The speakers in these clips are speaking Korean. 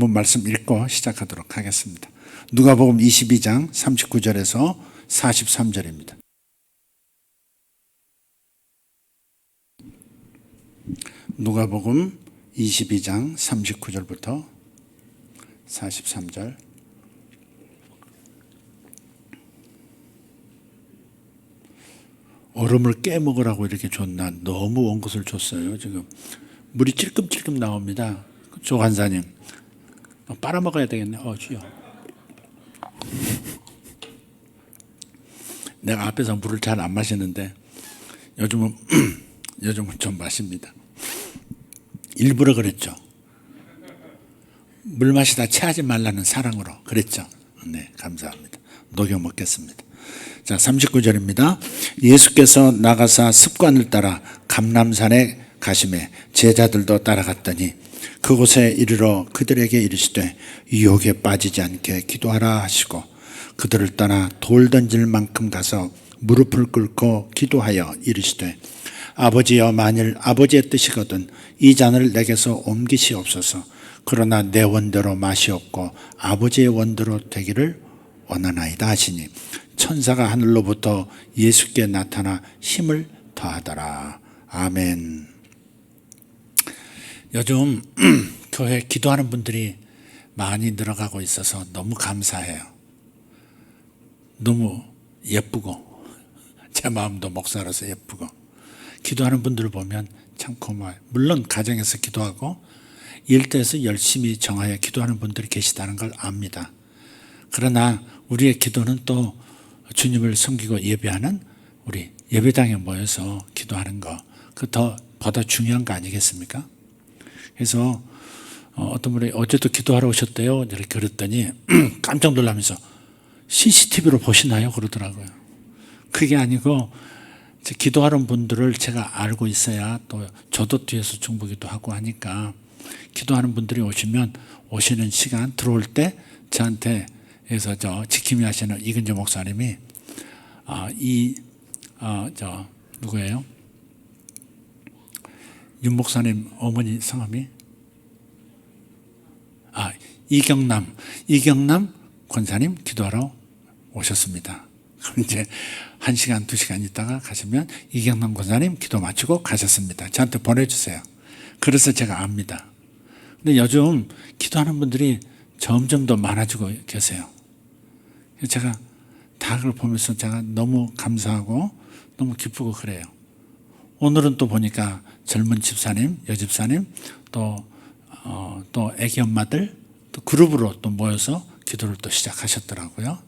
본문 말씀 읽고 시작하도록 하겠습니다. 누가복음 22장 39절에서 43절입니다. 누가복음 22장 39절부터 43절. 얼음을 깨먹으라고 이렇게 줬나? 너무 온 것을 줬어요. 지금 물이 찔끔찔끔 나옵니다. 조 간사님, 빨아먹어야 되겠네. 주여. 내가 앞에서 물을 잘 안 마시는데 요즘은 좀 마십니다. 일부러 그랬죠. 물 마시다 체하지 말라는 사랑으로 그랬죠. 네, 감사합니다. 녹여 먹겠습니다. 자, 39절입니다. 예수께서 나가사 습관을 따라 감람산에 가시매 제자들도 따라갔더니 그곳에 이르러 그들에게 이르시되 유혹에 빠지지 않게 기도하라 하시고 그들을 떠나 돌 던질 만큼 가서 무릎을 꿇고 기도하여 이르시되 아버지여, 만일 아버지의 뜻이거든 이 잔을 내게서 옮기시옵소서. 그러나 내 원대로 맛이 없고 아버지의 원대로 되기를 원하나이다 하시니 천사가 하늘로부터 예수께 나타나 힘을 더하더라. 아멘. 요즘 교회 기도하는 분들이 많이 늘어가고 있어서 너무 감사해요. 너무 예쁘고 제 마음도 목사로서 예쁘고 기도하는 분들을 보면 참 고마워요. 물론 가정에서 기도하고 일터에서 열심히 정하여 기도하는 분들이 계시다는 걸 압니다. 그러나 우리의 기도는 또 주님을 섬기고 예배하는 우리 예배당에 모여서 기도하는 거, 그 보다 중요한 거 아니겠습니까? 그래서 어떤 분이 어제도 기도하러 오셨대요. 이렇게 그랬더니 깜짝 놀라면서 CCTV로 보시나요? 그러더라고요. 그게 아니고 기도하는 분들을 제가 알고 있어야 또 저도 뒤에서 중보기도 하고 하니까 기도하는 분들이 오시는 시간 들어올 때 저한테 그래서 지킴이 하시는 이근재 목사님이 누구예요? 윤 목사님 어머니 성함이 이경남 권사님 기도하러 오셨습니다. 그럼 이제 1시간, 2시간 있다가 가시면 이경남 권사님 기도 마치고 가셨습니다. 저한테 보내주세요. 그래서 제가 압니다. 근데 요즘 기도하는 분들이 점점 더 많아지고 계세요. 제가 다 그걸 보면서 제가 너무 감사하고 너무 기쁘고 그래요. 오늘은 또 보니까 젊은 집사님, 여집사님, 또 애기 엄마들 또 그룹으로 또 모여서 기도를 또 시작하셨더라고요.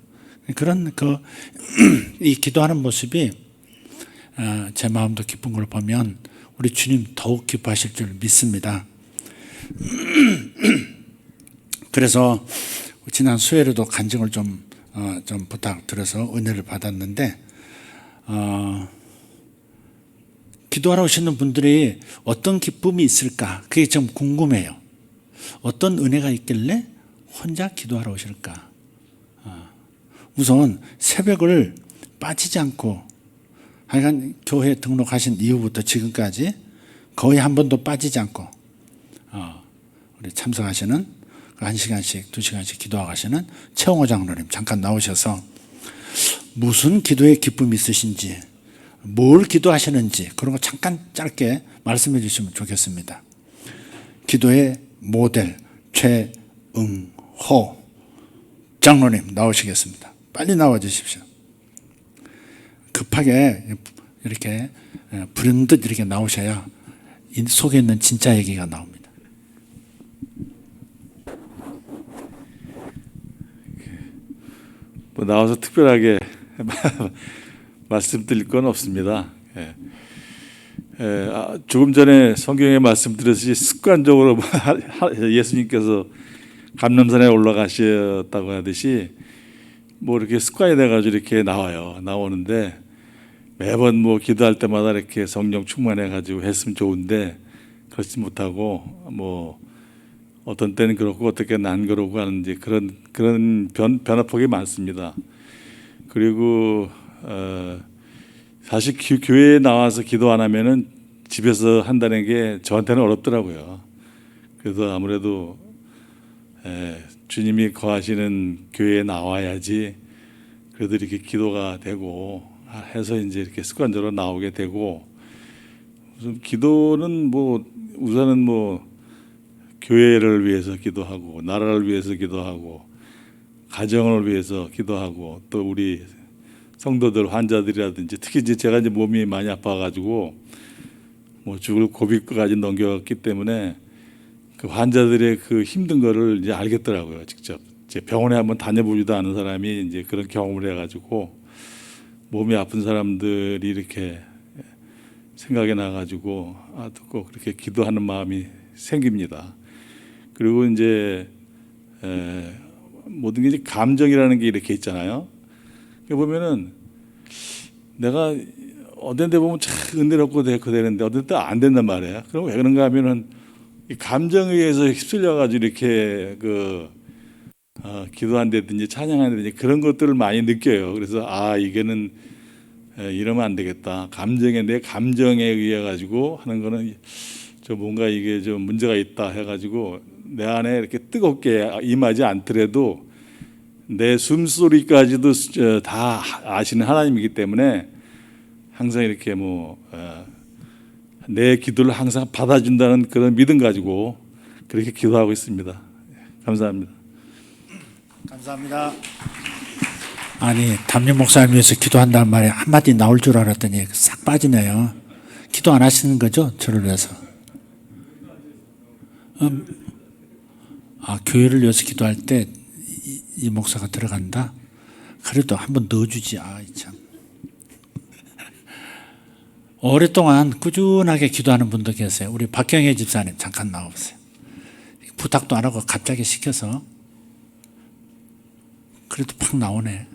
그런 이 기도하는 모습이 제 마음도 기쁜 걸 보면 우리 주님 더욱 기뻐하실 줄 믿습니다. 그래서 지난 수요일에도 간증을 좀 부탁드려서 은혜를 받았는데 기도하러 오시는 분들이 어떤 기쁨이 있을까? 그게 좀 궁금해요. 어떤 은혜가 있길래 혼자 기도하러 오실까? 우선 새벽을 빠지지 않고 하여간 교회 등록하신 이후부터 지금까지 거의 한 번도 빠지지 않고 우리 참석하시는 1시간씩 2시간씩 기도하고 가시는 최홍호 장로님 잠깐 나오셔서 무슨 기도에 기쁨이 있으신지 뭘 기도하시는지 그런 거 잠깐 짧게 말씀해 주시면 좋겠습니다. 기도의 모델 최응호 장로님 나오시겠습니다. 빨리 나와 주십시오. 급하게 이렇게 불현듯 이렇게 나오셔야 이 속에 있는 진짜 얘기가 나옵니다. 나와서 특별하게 말씀드릴 건 없습니다. 조금 전에 성경에 말씀드렸듯이 습관적으로 예수님께서 감람산에 올라가셨다고 하듯이 이렇게 습관이 돼가지고 이렇게 나오는데 매번 기도할 때마다 이렇게 성령 충만해가지고 했으면 좋은데 그렇지 못하고 어떤 때는 그렇고 어떻게 난 그러고 하는지 그런 변화폭이 많습니다. 그리고 사실 교회에 나와서 기도 안 하면은 집에서 한다는 게 저한테는 어렵더라고요. 그래서 아무래도 주님이 거하시는 교회에 나와야지 그래도 이렇게 기도가 되고 해서 이제 이렇게 습관적으로 나오게 되고, 무슨 기도는 뭐 우선은 뭐 교회를 위해서 기도하고 나라를 위해서 기도하고 가정을 위해서 기도하고 또 우리 성도들 환자들이라든지, 특히 이제 제가 이제 몸이 많이 아파가지고 뭐 죽을 고비까지 넘겨갔기 때문에 그 환자들의 그 힘든 거를 이제 알겠더라고요. 직접 제 병원에 한번 다녀보지도 않은 사람이 이제 그런 경험을 해가지고 몸이 아픈 사람들이 이렇게 생각이 나가지고 꼭 그렇게 기도하는 마음이 생깁니다. 그리고 이제 모든 게 이제 감정이라는 게 이렇게 있잖아요. 보면은 내가 어떤 데 보면 참 은혜롭고 되는데 어떤 때 안 된단 말이에요. 그럼 왜 그런가 하면은 이 감정에 의해서 휩쓸려 가지고 이렇게 기도한다든지 찬양한다든지 그런 것들을 많이 느껴요. 그래서 이게는 이러면 안 되겠다. 내 감정에 의해 가지고 하는 거는 좀 뭔가 이게 좀 문제가 있다 해가지고 내 안에 이렇게 뜨겁게 임하지 않더라도 내 숨소리까지도 다 아시는 하나님이기 때문에 항상 이렇게 내 기도를 항상 받아준다는 그런 믿음 가지고 그렇게 기도하고 있습니다. 감사합니다. 감사합니다. 아니, 담임 목사님 위해서 기도한다는 말에 한마디 나올 줄 알았더니 싹 빠지네요. 기도 안 하시는 거죠? 저를 위해서. 교회를 위해서 기도할 때 이 목사가 들어간다? 그래도 한번 넣어주지. 참. 오랫동안 꾸준하게 기도하는 분도 계세요. 우리 박경혜 집사님 잠깐 나와보세요. 부탁도 안 하고 갑자기 시켜서 그래도 팍 나오네.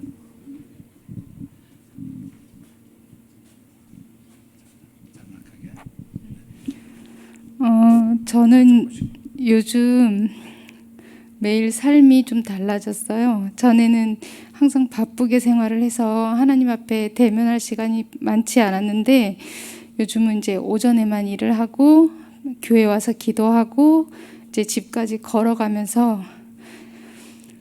저는 요즘 매일 삶이 좀 달라졌어요. 전에는 항상 바쁘게 생활을 해서 하나님 앞에 대면할 시간이 많지 않았는데 요즘은 이제 오전에만 일을 하고 교회 와서 기도하고 이제 집까지 걸어가면서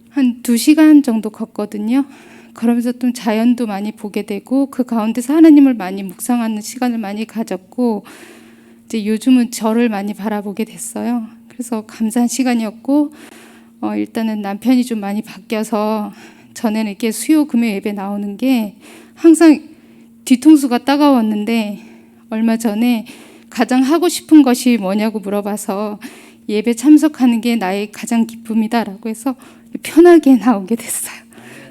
한 2시간 정도 걷거든요. 그러면서 좀 자연도 많이 보게 되고 그 가운데서 하나님을 많이 묵상하는 시간을 많이 가졌고 이제 요즘은 저를 많이 바라보게 됐어요. 그래서 감사한 시간이었고 일단은 남편이 좀 많이 바뀌어서 전에는 이렇게 수요 금요 예배 나오는 게 항상 뒤통수가 따가웠는데 얼마 전에 가장 하고 싶은 것이 뭐냐고 물어봐서 예배 참석하는 게 나의 가장 기쁨이다라고 해서 편하게 나오게 됐어요.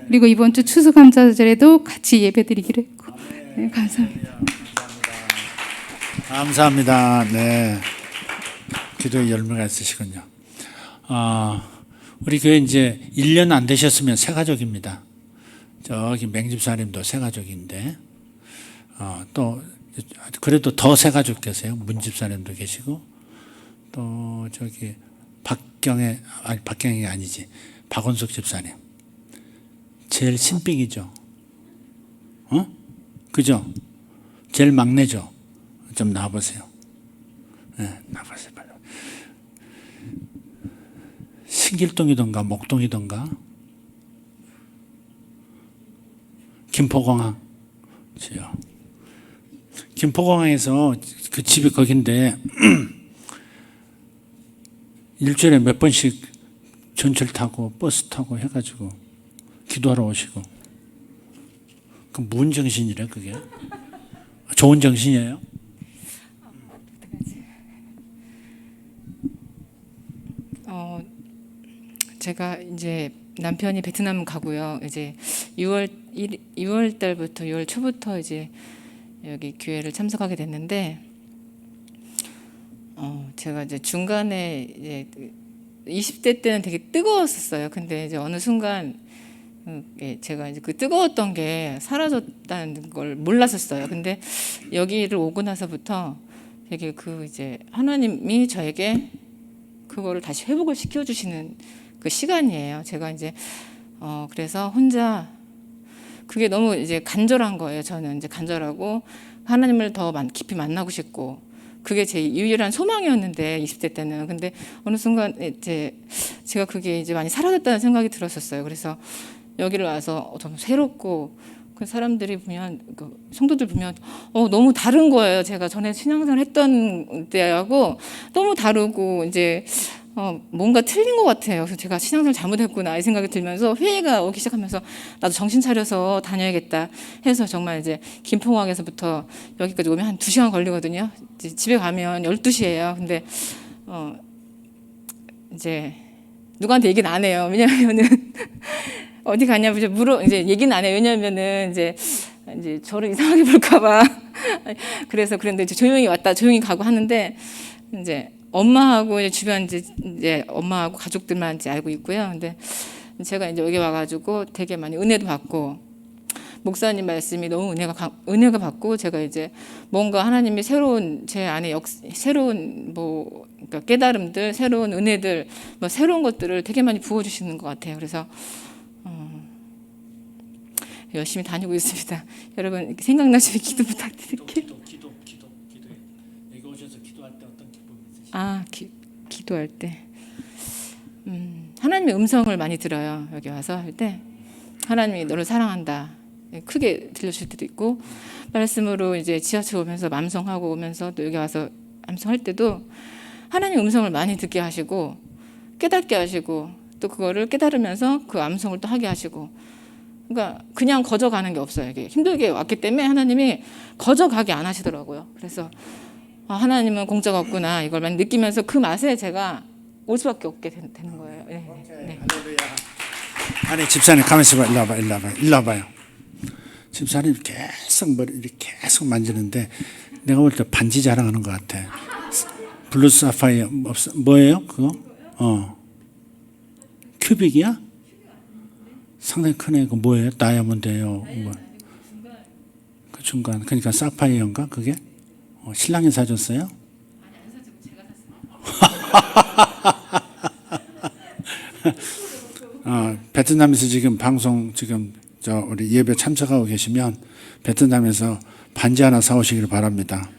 그리고 이번 주 추수감사절에도 같이 예배드리기로 했고. 네, 감사합니다. 감사합니다. 네. 기도의 열매가 있으시군요. 우리 교회 이제 1년 안 되셨으면 새 가족입니다. 저기 맹집사님도 새 가족인데, 또, 그래도 더 새 가족 계세요. 문집사님도 계시고, 또 저기 박경이 아니지. 박원숙 집사님. 제일 신빙이죠. 그죠? 제일 막내죠. 좀 나와보세요. 네, 나와보세요. 빨리. 신길동이던가 목동이던가 김포공항. 김포공항에서 그 집이 거긴데 일주일에 몇 번씩 전철 타고 버스 타고 해가지고 기도하러 오시고. 그 무슨 정신이래 그게? 좋은 정신이에요? 제가 이제 남편이 베트남 가고요. 이제 6월 달부터 6월 초부터 이제 여기 교회를 참석하게 됐는데 제가 이제 중간에 이제 20대 때는 되게 뜨거웠었어요. 근데 이제 어느 순간 제가 이제 그 뜨거웠던 게 사라졌다는 걸 몰랐었어요. 근데 여기를 오고 나서부터 되게 이제 하나님이 저에게 그거를 다시 회복을 시켜주시는 그 시간이에요. 제가 이제 그래서 혼자 그게 너무 이제 간절한 거예요. 저는 이제 간절하고 하나님을 더 깊이 만나고 싶고 그게 제 유일한 소망이었는데 20대 때는. 근데 어느 순간 이제 제가 그게 이제 많이 사라졌다는 생각이 들었었어요. 그래서 여기를 와서 좀 새롭고, 그 사람들이 보면, 그 성도들 보면 너무 다른 거예요. 제가 전에 신앙생활 했던 때하고 너무 다르고 이제 뭔가 틀린 것 같아요. 그래서 제가 신앙생활 잘못했구나 이 생각이 들면서 회의가 오기 시작하면서 나도 정신 차려서 다녀야겠다 해서 정말 이제 김포공항에서부터 여기까지 오면 한 2시간 걸리거든요. 이제 집에 가면 12시예요. 근데 이제 누구한테 얘기는 안 해요. 왜냐하면은 어디 가냐고 이제 얘기는 안 해요. 왜냐하면은 이제 저를 이상하게 볼까봐. 그래서 그런데 이제 조용히 왔다 조용히 가고 하는데, 이제 엄마하고 이제 주변 이제 엄마하고 가족들만 이제 알고 있고요. 근데 제가 이제 여기 와가지고 되게 많이 은혜도 받고, 목사님 말씀이 너무 은혜가 받고, 제가 이제 뭔가 하나님이 새로운 제 안에 새로운 그러니까 깨달음들, 새로운 은혜들, 새로운 것들을 되게 많이 부어주시는 것 같아요. 그래서 열심히 다니고 있습니다. 여러분 생각나시면 기도 부탁드릴게요. 기도해. 여기 오셔서 기도할 때 어떤 기쁨이 있으세요? 기도할 때 하나님의 음성을 많이 들어요. 여기 와서 할 때 하나님이 너를 사랑한다 크게 들려줄 때도 있고, 말씀으로 이제 지하철 오면서 암송하고 오면서 또 여기 와서 암송할 때도 하나님의 음성을 많이 듣게 하시고 깨닫게 하시고, 또 그거를 깨달으면서 그 암송을 또 하게 하시고, 그러니까 그냥 거저가는 게 없어요. 이게 힘들게 왔기 때문에 하나님이 거저가게 안 하시더라고요. 그래서 하나님은 공짜가 없구나 이걸 많이 느끼면서 그 맛에 제가 올 수밖에 없게 되는 거예요. 네. 할렐루야. 아니 집사님 가만히 있어봐. 일로 와봐요. 집사님 계속 머리를 계속 만지는데 내가 볼 때 반지 자랑하는 것 같아. 블루 사파이어 뭐예요 그거? 큐빅이야? 상당히 크네. 그 뭐예요? 다이아몬드예요. 그 중간. 그러니까 사파이어인가 그게? 신랑이 사줬어요? 아니 안 사주고 제가 샀어요. 베트남에서 지금 방송 지금 우리 예배 참석하고 계시면 베트남에서 반지 하나 사오시기를 바랍니다.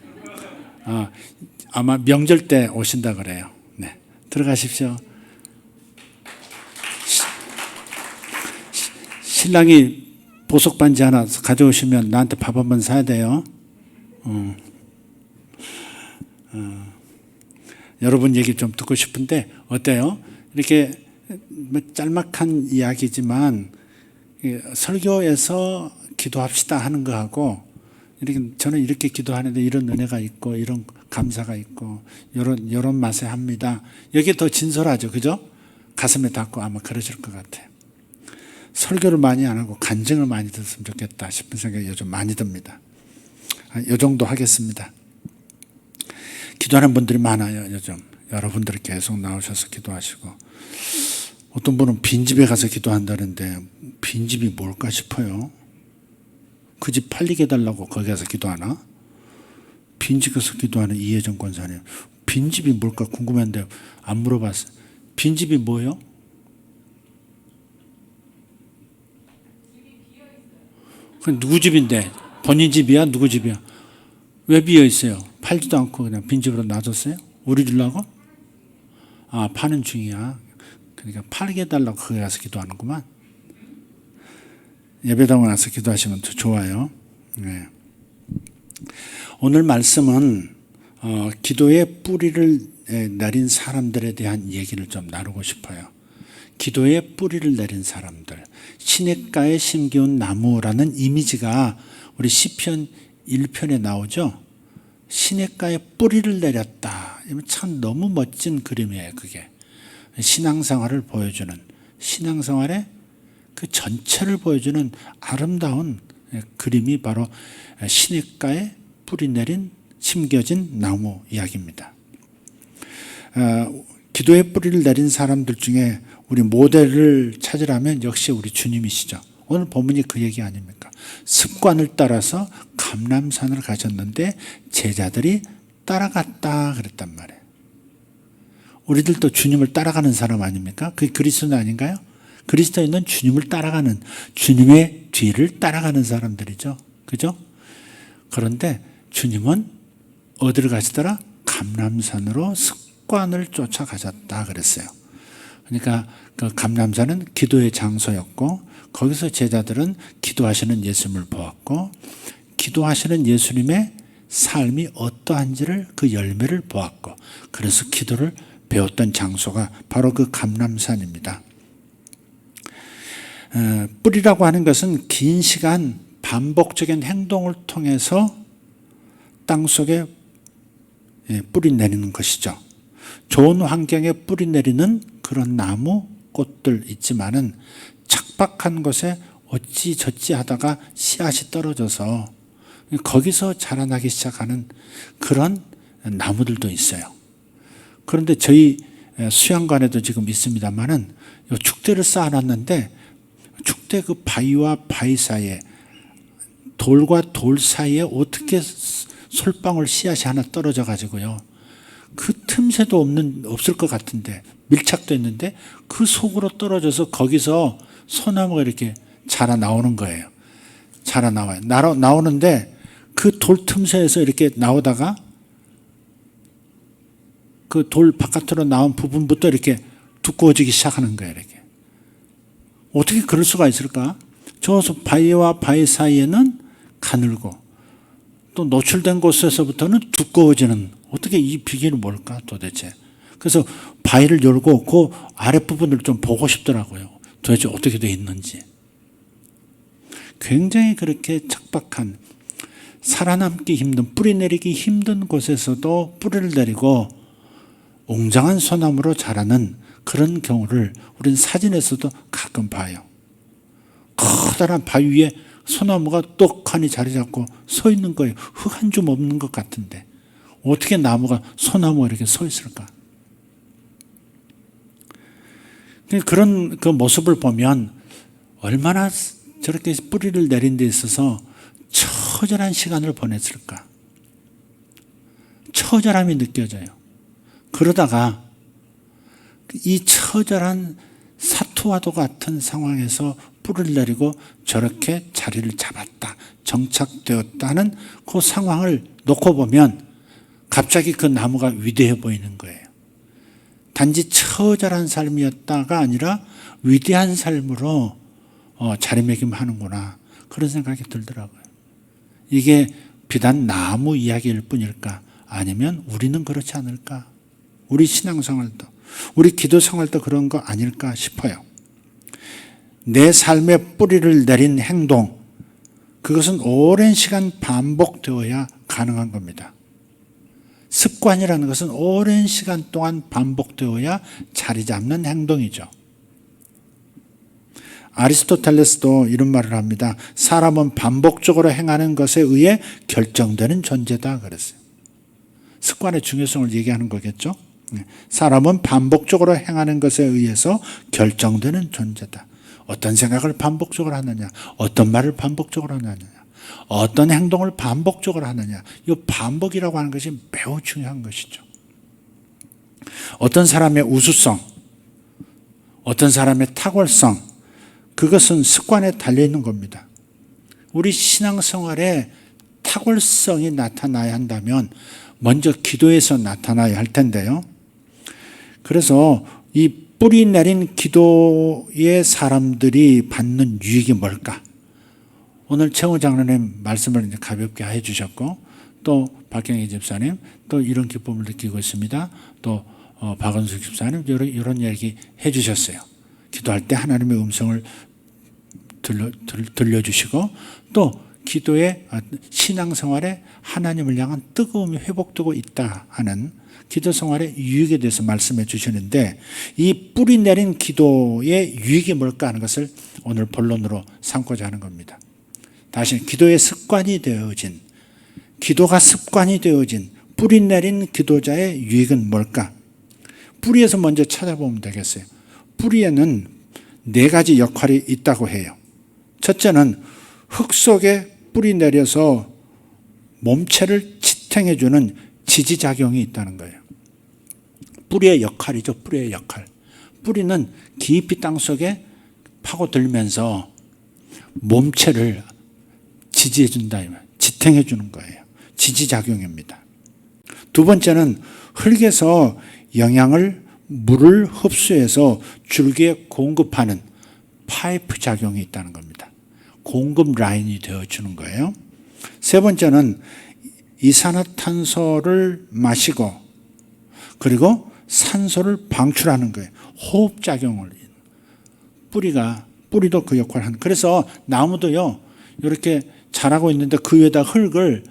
아마 명절 때 오신다 그래요. 네, 들어가십시오. 신랑이 보석 반지 하나 가져오시면 나한테 밥 한번 사야 돼요. 여러분 얘기 좀 듣고 싶은데 어때요? 이렇게 짤막한 이야기지만 설교에서 기도합시다 하는 거하고, 이렇게 저는 이렇게 기도하는데 이런 은혜가 있고 이런 감사가 있고 이런 맛에 합니다. 여기 더 진솔하죠, 그죠? 가슴에 닿고 아마 그러실 것 같아요. 설교를 많이 안 하고 간증을 많이 들었으면 좋겠다 싶은 생각이 요즘 많이 듭니다. 이 정도 하겠습니다. 기도하는 분들이 많아요. 요즘 여러분들이 계속 나오셔서 기도하시고, 어떤 분은 빈집에 가서 기도한다는데 빈집이 뭘까 싶어요. 그 집 팔리게 해달라고 거기 가서 기도하나? 빈집에서 기도하는 이혜정 권사님, 빈집이 뭘까 궁금한데 안 물어봤어요. 빈집이 뭐예요? 그 누구 집인데? 본인 집이야? 누구 집이야? 왜 비어 있어요? 팔지도 않고 그냥 빈집으로 놔뒀어요? 우리 주려고? 파는 중이야. 그러니까 팔게 해달라고 거기 가서 기도하는구만. 예배당에 와서 기도하시면 더 좋아요. 네. 오늘 말씀은 기도의 뿌리를 내린 사람들에 대한 얘기를 좀 나누고 싶어요. 기도의 뿌리를 내린 사람들, 시냇가에 심기운 나무라는 이미지가 우리 시편 1편에 나오죠. 시냇가에 뿌리를 내렸다. 참 너무 멋진 그림이에요. 그게 신앙생활을 보여주는, 신앙생활의 그 전체를 보여주는 아름다운 그림이 바로 시냇가에 뿌리 내린 심겨진 나무 이야기입니다. 기도의 뿌리를 내린 사람들 중에 우리 모델을 찾으라면 역시 우리 주님이시죠. 오늘 본문이 그 얘기 아닙니까? 습관을 따라서 감람산을 가셨는데 제자들이 따라갔다 그랬단 말이에요. 우리들도 주님을 따라가는 사람 아닙니까? 그게 그리스도는 아닌가요? 그리스도인은 주님을 따라가는, 주님의 뒤를 따라가는 사람들이죠. 그죠? 그런데 주님은 어디를 가시더라? 감람산으로 습관을 쫓아가셨다 그랬어요. 그러니까 그 감람산은 기도의 장소였고 거기서 제자들은 기도하시는 예수님을 보았고 기도하시는 예수님의 삶이 어떠한지를 그 열매를 보았고 그래서 기도를 배웠던 장소가 바로 그 감람산입니다. 뿌리라고 하는 것은 긴 시간 반복적인 행동을 통해서 땅속에 뿌리 내리는 것이죠. 좋은 환경에 뿌리 내리는 그런 나무, 꽃들 있지만은 척박한 곳에 어찌저찌 하다가 씨앗이 떨어져서 거기서 자라나기 시작하는 그런 나무들도 있어요. 그런데 저희 수양관에도 지금 있습니다만은 축대를 쌓아놨는데 축대 그 바위와 바위 사이에 돌과 돌 사이에 어떻게 솔방울 씨앗이 하나 떨어져 가지고요. 그 틈새도 없을 것 같은데 밀착도 있는데 그 속으로 떨어져서 거기서 소나무가 이렇게 자라 나오는 거예요. 자라 나와요. 나오는데 그 돌 틈새에서 이렇게 나오다가 그 돌 바깥으로 나온 부분부터 이렇게 두꺼워지기 시작하는 거예요. 이렇게. 어떻게 그럴 수가 있을까? 저 바위와 바위 사이에는 가늘고 또 노출된 곳에서부터는 두꺼워지는 어떻게 이 비결이 뭘까 도대체. 그래서 바위를 열고 그 아랫부분을 좀 보고 싶더라고요. 도대체 어떻게 돼 있는지. 굉장히 그렇게 척박한 살아남기 힘든 뿌리 내리기 힘든 곳에서도 뿌리를 내리고 웅장한 소나무로 자라는 그런 경우를 우리는 사진에서도 가끔 봐요. 커다란 바위 위에 소나무가 똑하니 자리 잡고 서 있는 거예요. 흙 한 줌 없는 것 같은데 어떻게 나무가 소나무가 이렇게 서 있을까? 그런 그 모습을 보면 얼마나 저렇게 뿌리를 내린 데 있어서 처절한 시간을 보냈을까? 처절함이 느껴져요. 그러다가 이 처절한 사투와도 같은 상황에서 뿌리를 내리고 저렇게 자리를 잡았다, 정착되었다는 그 상황을 놓고 보면 갑자기 그 나무가 위대해 보이는 거예요. 단지 처절한 삶이었다가 아니라 위대한 삶으로 자리매김하는구나 그런 생각이 들더라고요. 이게 비단 나무 이야기일 뿐일까? 아니면 우리는 그렇지 않을까? 우리 신앙생활도 우리 기도생활도 그런 거 아닐까 싶어요. 내 삶에 뿌리를 내린 행동 그것은 오랜 시간 반복되어야 가능한 겁니다. 습관이라는 것은 오랜 시간 동안 반복되어야 자리 잡는 행동이죠. 아리스토텔레스도 이런 말을 합니다. 사람은 반복적으로 행하는 것에 의해 결정되는 존재다 그랬어요. 습관의 중요성을 얘기하는 거겠죠. 사람은 반복적으로 행하는 것에 의해서 결정되는 존재다. 어떤 생각을 반복적으로 하느냐, 어떤 말을 반복적으로 하느냐, 어떤 행동을 반복적으로 하느냐. 이 반복이라고 하는 것이 매우 중요한 것이죠. 어떤 사람의 우수성, 어떤 사람의 탁월성, 그것은 습관에 달려있는 겁니다. 우리 신앙생활에 탁월성이 나타나야 한다면 먼저 기도에서 나타나야 할 텐데요. 그래서 이 뿌리 내린 기도의 사람들이 받는 유익이 뭘까? 오늘 최호 장로님 말씀을 이제 가볍게 해주셨고 또 박경희 집사님 또 이런 기쁨을 느끼고 있습니다. 또 박은숙 집사님 이런 얘기 해주셨어요. 기도할 때 하나님의 음성을 들려주시고 또 기도의 신앙생활에 하나님을 향한 뜨거움이 회복되고 있다 하는 기도생활의 유익에 대해서 말씀해 주시는데 이 뿌리 내린 기도의 유익이 뭘까 하는 것을 오늘 본론으로 삼고자 하는 겁니다. 다시 기도의 습관이 되어진 기도가 습관이 되어진 뿌리 내린 기도자의 유익은 뭘까? 뿌리에서 먼저 찾아보면 되겠어요. 뿌리에는 4가지 역할이 있다고 해요. 첫째는 흙 속에 뿌리 내려서 몸체를 지탱해주는 지지작용이 있다는 거예요. 뿌리의 역할이죠. 뿌리의 역할. 뿌리는 깊이 땅속에 파고들면서 몸체를 지지해준다, 지탱해주는 거예요. 지지작용입니다. 두 번째는 흙에서 물을 흡수해서 줄기에 공급하는 파이프 작용이 있다는 겁니다. 공급 라인이 되어주는 거예요. 세 번째는 이산화탄소를 마시고 그리고 산소를 방출하는 거예요. 호흡작용을. 뿌리도 그 역할을 하는. 그래서 나무도요, 이렇게 자라고 있는데 그 위에다 흙을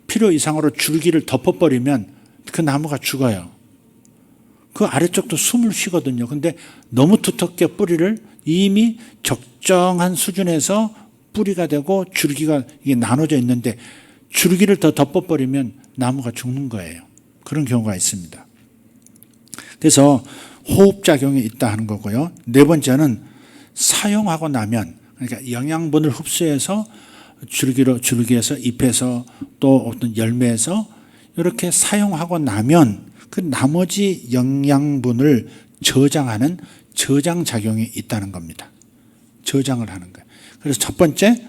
필요 이상으로 줄기를 덮어버리면 그 나무가 죽어요. 그 아래쪽도 숨을 쉬거든요. 근데 너무 두텁게 뿌리를 이미 적정한 수준에서 뿌리가 되고 줄기가 이게 나눠져 있는데 줄기를 더 덮어버리면 나무가 죽는 거예요. 그런 경우가 있습니다. 그래서 호흡작용이 있다 하는 거고요. 네 번째는 사용하고 나면, 그러니까 영양분을 흡수해서 줄기에서 잎에서 또 어떤 열매에서 이렇게 사용하고 나면 그 나머지 영양분을 저장하는 저장작용이 있다는 겁니다. 저장을 하는 거예요. 그래서 첫 번째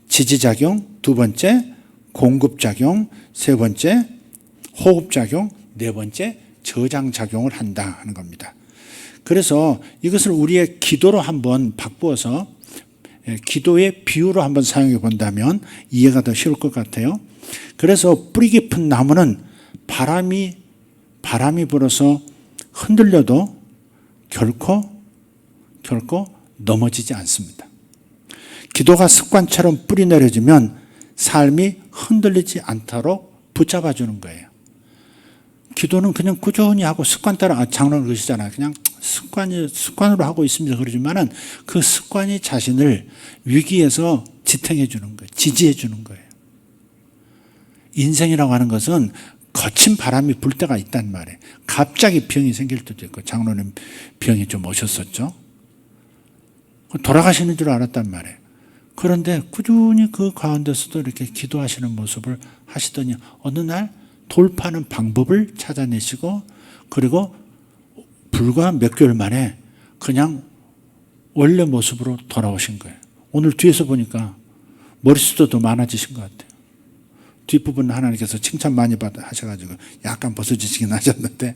지지작용, 두 번째 공급작용, 세 번째 호흡작용, 네 번째 저장작용을 한다 하는 겁니다. 그래서 이것을 우리의 기도로 한번 바꾸어서 기도의 비유로 한번 사용해 본다면 이해가 더 쉬울 것 같아요. 그래서 뿌리 깊은 나무는 바람이 불어서 흔들려도 결코 넘어지지 않습니다. 기도가 습관처럼 뿌리 내려지면 삶이 흔들리지 않도록 붙잡아 주는 거예요. 기도는 그냥 꾸준히 하고 습관 따라 장로는 그러시잖아요. 그냥 습관으로 하고 있습니다. 그러지만은 그 습관이 자신을 위기에서 지탱해 주는 거예요. 지지해 주는 거예요. 인생이라고 하는 것은 거친 바람이 불 때가 있단 말이에요. 갑자기 병이 생길 때도 있고, 장로님 병이 좀 오셨었죠. 돌아가시는 줄 알았단 말이에요. 그런데 꾸준히 그 가운데서도 이렇게 기도하시는 모습을 하시더니 어느 날 돌파하는 방법을 찾아내시고, 그리고 불과 몇 개월 만에 그냥 원래 모습으로 돌아오신 거예요. 오늘 뒤에서 보니까 머리숱도 더 많아지신 것 같아요. 뒷부분 하나님께서 칭찬 많이 하셔가지고 약간 벗어지시긴 하셨는데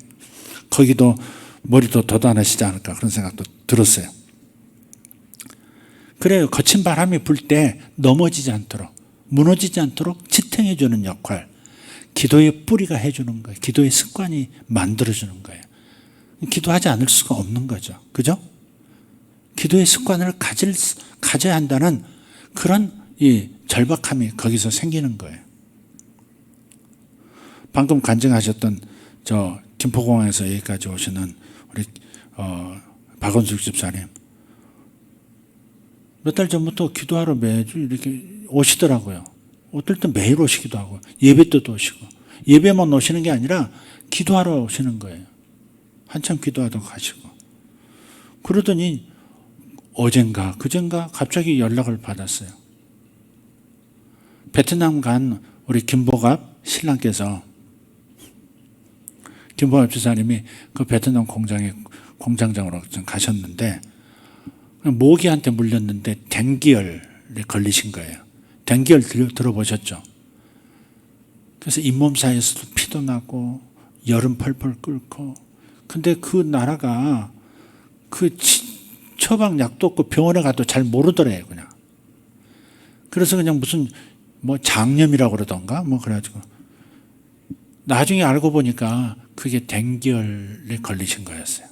거기도 머리도 돋아나시지 않을까 그런 생각도 들었어요. 그래요. 거친 바람이 불 때 넘어지지 않도록, 무너지지 않도록 지탱해 주는 역할, 기도의 뿌리가 해주는 거예요. 기도의 습관이 만들어주는 거예요. 기도하지 않을 수가 없는 거죠. 그죠? 기도의 습관을 가져야 한다는 그런 이 절박함이 거기서 생기는 거예요. 방금 간증하셨던 저 김포공항에서 여기까지 오시는 우리 박원숙 집사님, 몇 달 전부터 기도하러 매주 이렇게 오시더라고요. 어떨 땐 매일 오시기도 하고 예배 때도 오시고, 예배만 오시는 게 아니라 기도하러 오시는 거예요. 한참 기도하다가 가시고. 그러더니 어젠가 그젠가 갑자기 연락을 받았어요. 베트남 간 우리 김보갑 신랑께서, 김보갑 지사님이 그 베트남 공장장으로 가셨는데 모기한테 물렸는데 댕기열에 걸리신 거예요. 댕기열 들어보셨죠? 그래서 잇몸 사이에서도 피도 나고 열은 펄펄 끓고, 근데 그 나라가 그 처방약도 없고 병원에 가도 잘 모르더래요, 그냥. 그래서 그냥 무슨 뭐 장염이라고 그러던가 뭐 그래가지고 나중에 알고 보니까 그게 댕기열에 걸리신 거였어요.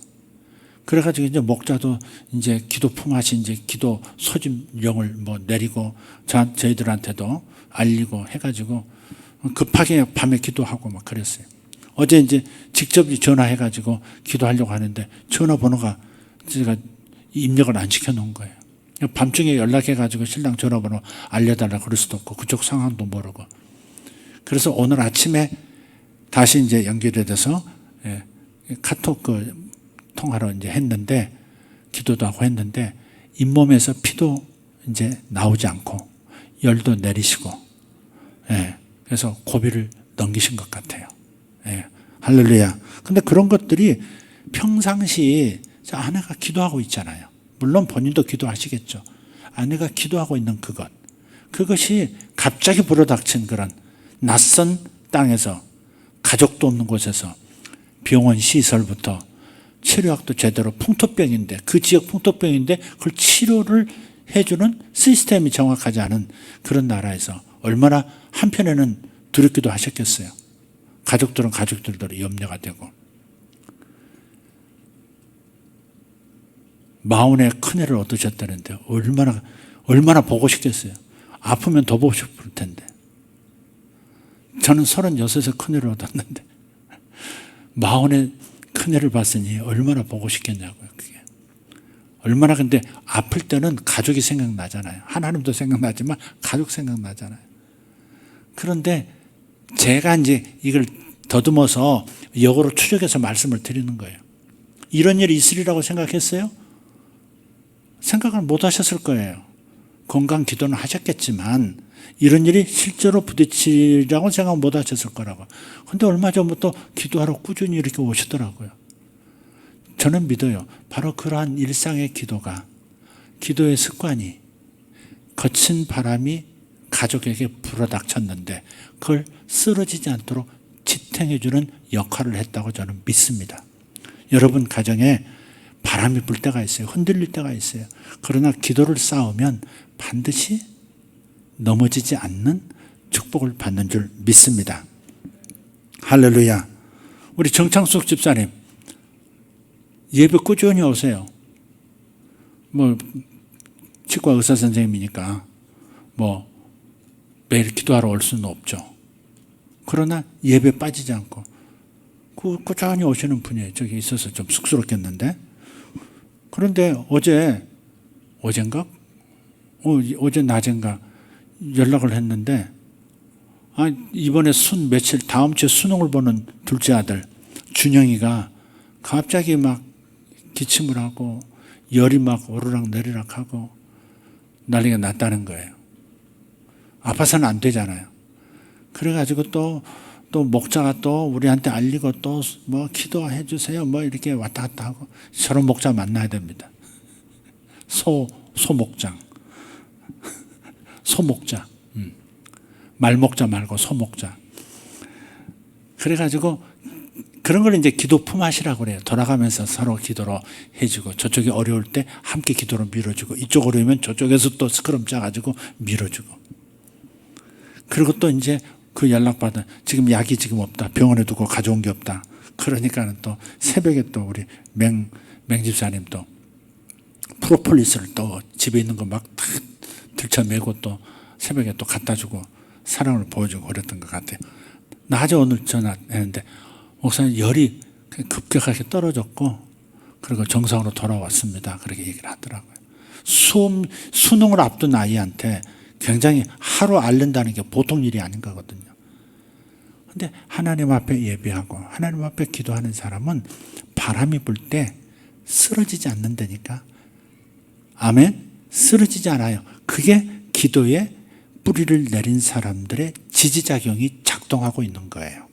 그래가지고 이제 목자도 이제 기도 품하신 이제 기도 소집령을 뭐 내리고 저희들한테도 알리고 해가지고 급하게 밤에 기도하고 막 그랬어요. 어제 이제 직접 전화해가지고 기도하려고 하는데 전화번호가 제가 입력을 안 시켜놓은 거예요. 밤중에 연락해가지고 신랑 전화번호 알려달라고 그럴 수도 없고 그쪽 상황도 모르고. 그래서 오늘 아침에 다시 이제 연결이 돼서 카톡 통화로 이제 했는데, 기도도 하고 했는데 잇몸에서 피도 이제 나오지 않고 열도 내리시고, 그래서 고비를 넘기신 것 같아요. 할렐루야. 근데 그런 것들이 평상시 아내가 기도하고 있잖아요. 물론 본인도 기도하시겠죠. 아내가 기도하고 있는 그것이 갑자기 불어닥친 그런 낯선 땅에서 가족도 없는 곳에서 병원 시설부터 치료약도 제대로 풍토병인데 그 지역 풍토병인데 그걸 치료를 해주는 시스템이 정확하지 않은 그런 나라에서 얼마나 한편에는 두렵기도 하셨겠어요. 가족들은 가족들대로 염려가 되고. 마흔에 큰애를 얻으셨다는데 얼마나 보고 싶겠어요. 아프면 더 보고 싶을 텐데. 저는 36에 큰애를 얻었는데 마흔에 큰애를 봤으니 얼마나 보고 싶겠냐고요. 그게 얼마나. 근데 아플 때는 가족이 생각나잖아요. 하나님도 생각나지만 가족 생각나잖아요. 그런데 제가 이제 이걸 더듬어서 역으로 추적해서 말씀을 드리는 거예요. 이런 일이 있으리라고 생각했어요? 생각을 못 하셨을 거예요. 건강 기도는 하셨겠지만 이런 일이 실제로 부딪히라고 생각 못 하셨을 거라고. 근데 얼마 전부터 기도하러 꾸준히 이렇게 오시더라고요. 저는 믿어요. 바로 그러한 일상의 기도가, 기도의 습관이 거친 바람이 가족에게 불어닥쳤는데 그걸 쓰러지지 않도록 지탱해주는 역할을 했다고 저는 믿습니다. 여러분 가정에 바람이 불 때가 있어요. 흔들릴 때가 있어요. 그러나 기도를 쌓으면 반드시 넘어지지 않는 축복을 받는 줄 믿습니다. 할렐루야. 우리 정창숙 집사님 예배 꾸준히 오세요. 뭐 치과 의사 선생님이니까 뭐 매일 기도하러 올 수는 없죠. 그러나 예배 빠지지 않고 꾸준히 오시는 분이 저기 있어서 좀 쑥스럽겠는데. 그런데 어젠가? 어제 낮엔가 연락을 했는데 이번에 며칠 다음 주에 수능을 보는 둘째 아들 준영이가 갑자기 막 기침을 하고 열이 막 오르락 내리락 하고 난리가 났다는 거예요. 아파서는 안 되잖아요. 그래가지고 또 목자가 또 우리한테 알리고 또 뭐 기도해 주세요 뭐 이렇게 왔다 갔다 하고. 저런 목자 만나야 됩니다. 소목장. 소목자. 말목자 말고 소목자. 그래가지고 그런 걸 이제 기도 품앗이라고 그래요. 돌아가면서 서로 기도로 해주고 저쪽이 어려울 때 함께 기도로 밀어주고 이쪽 어려우면 저쪽에서 또 스크럼 짜가지고 밀어주고. 그리고 또 이제 그 연락받아 지금 약이 지금 없다. 병원에 두고 가져온 게 없다. 그러니까는 또 새벽에 또 우리 맹집사님 또 프로폴리스를 또 집에 있는 거 막 들쳐매고 또 새벽에 또 갖다 주고 사랑을 보여주고 그랬던 것 같아요. 낮에 오늘 전화했는데 목사님 열이 급격하게 떨어졌고 그리고 정상으로 돌아왔습니다. 그렇게 얘기를 하더라고요. 수능을 앞둔 아이한테 굉장히 하루 앓는다는 게 보통 일이 아닌 거거든요. 그런데 하나님 앞에 예배하고 하나님 앞에 기도하는 사람은 바람이 불 때 쓰러지지 않는다니까. 아멘? 쓰러지지 않아요. 그게 기도에 뿌리를 내린 사람들의 지지작용이 작동하고 있는 거예요.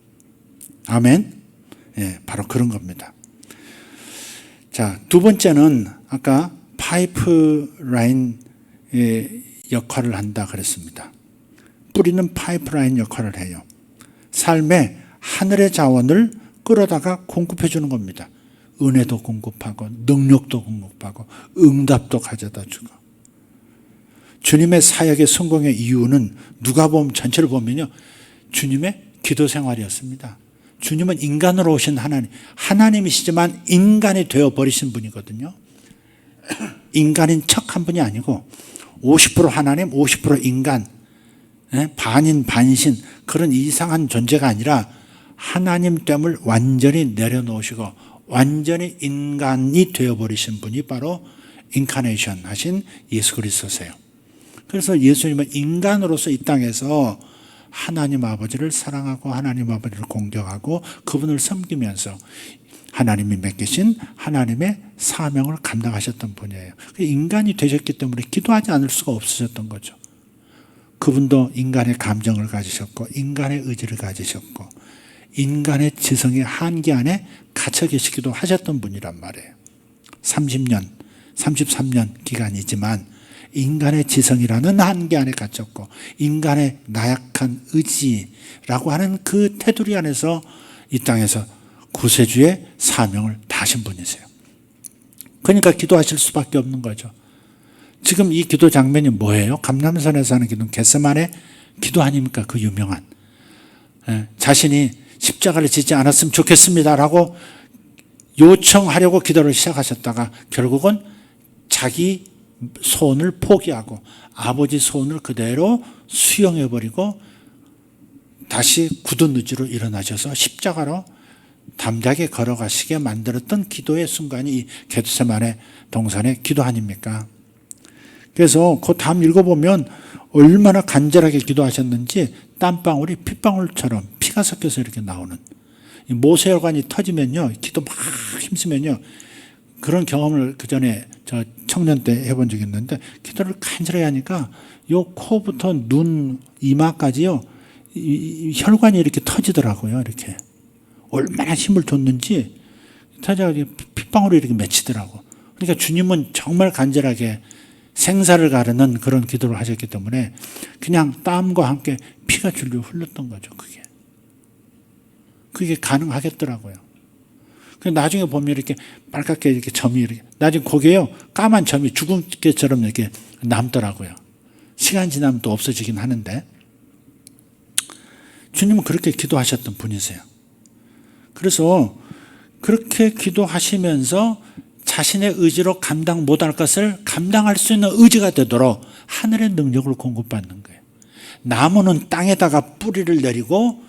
아멘? 예, 바로 그런 겁니다. 자, 두 번째는 아까 파이프라인의 역할을 한다 그랬습니다. 뿌리는 파이프라인 역할을 해요. 삶에 하늘의 자원을 끌어다가 공급해 주는 겁니다. 은혜도 공급하고 능력도 공급하고 응답도 가져다 주고. 주님의 사역의 성공의 이유는 누가복음 전체를 보면요, 주님의 기도 생활이었습니다. 주님은 인간으로 오신 하나님이시지만 인간이 되어버리신 분이거든요. 인간인 척한 분이 아니고 50% 하나님 50% 인간, 반인 반신 그런 이상한 존재가 아니라 하나님됨을 완전히 내려놓으시고 완전히 인간이 되어버리신 분이 바로 인카네이션 하신 예수 그리스도세요. 그래서 예수님은 인간으로서 이 땅에서 하나님 아버지를 사랑하고 하나님 아버지를 공경하고 그분을 섬기면서 하나님이 맡기신 하나님의 사명을 감당하셨던 분이에요. 인간이 되셨기 때문에 기도하지 않을 수가 없으셨던 거죠. 그분도 인간의 감정을 가지셨고 인간의 의지를 가지셨고 인간의 지성의 한계 안에 갇혀 계시기도 하셨던 분이란 말이에요. 30년, 33년 기간이지만 인간의 지성이라는 한계 안에 갇혔고 인간의 나약한 의지라고 하는 그 테두리 안에서 이 땅에서 구세주의 사명을 다하신 분이세요. 그러니까 기도하실 수밖에 없는 거죠. 지금 이 기도 장면이 뭐예요? 감람산에서 하는 기도는 겟세마네 기도 아닙니까? 그 유명한. 자신이 십자가를 지지 않았으면 좋겠습니다라고 요청하려고 기도를 시작하셨다가 결국은 자기 소원을 포기하고 아버지 소원을 그대로 수용해버리고 다시 굳은 의지로 일어나셔서 십자가로 담대하게 걸어가시게 만들었던 기도의 순간이 이 겟세마네 동산의 기도 아닙니까? 그래서 그 다음 읽어보면 얼마나 간절하게 기도하셨는지 땀방울이 핏방울처럼 피가 섞여서 이렇게 나오는, 모세혈관이 터지면요, 기도 막 힘쓰면요, 그런 경험을 그 전에 저 청년 때 해본 적이 있는데, 기도를 간절히 하니까 요 코부터 눈 이마까지요, 이 혈관이 이렇게 터지더라고요. 이렇게 얼마나 힘을 줬는지 터져가지고 핏방울이 이렇게 맺히더라고. 그러니까 주님은 정말 간절하게 생사를 가르는 그런 기도를 하셨기 때문에 그냥 땀과 함께 피가 줄줄 흘렀던 거죠. 그게 가능하겠더라고요. 나중에 보면 이렇게 빨갛게 이렇게 점이 이렇게, 나중에 거기에요, 까만 점이 죽은 개처럼 이렇게 남더라고요. 시간 지나면 또 없어지긴 하는데, 주님은 그렇게 기도하셨던 분이세요. 그래서 그렇게 기도하시면서 자신의 의지로 감당 못할 것을 감당할 수 있는 의지가 되도록 하늘의 능력을 공급받는 거예요. 나무는 땅에다가 뿌리를 내리고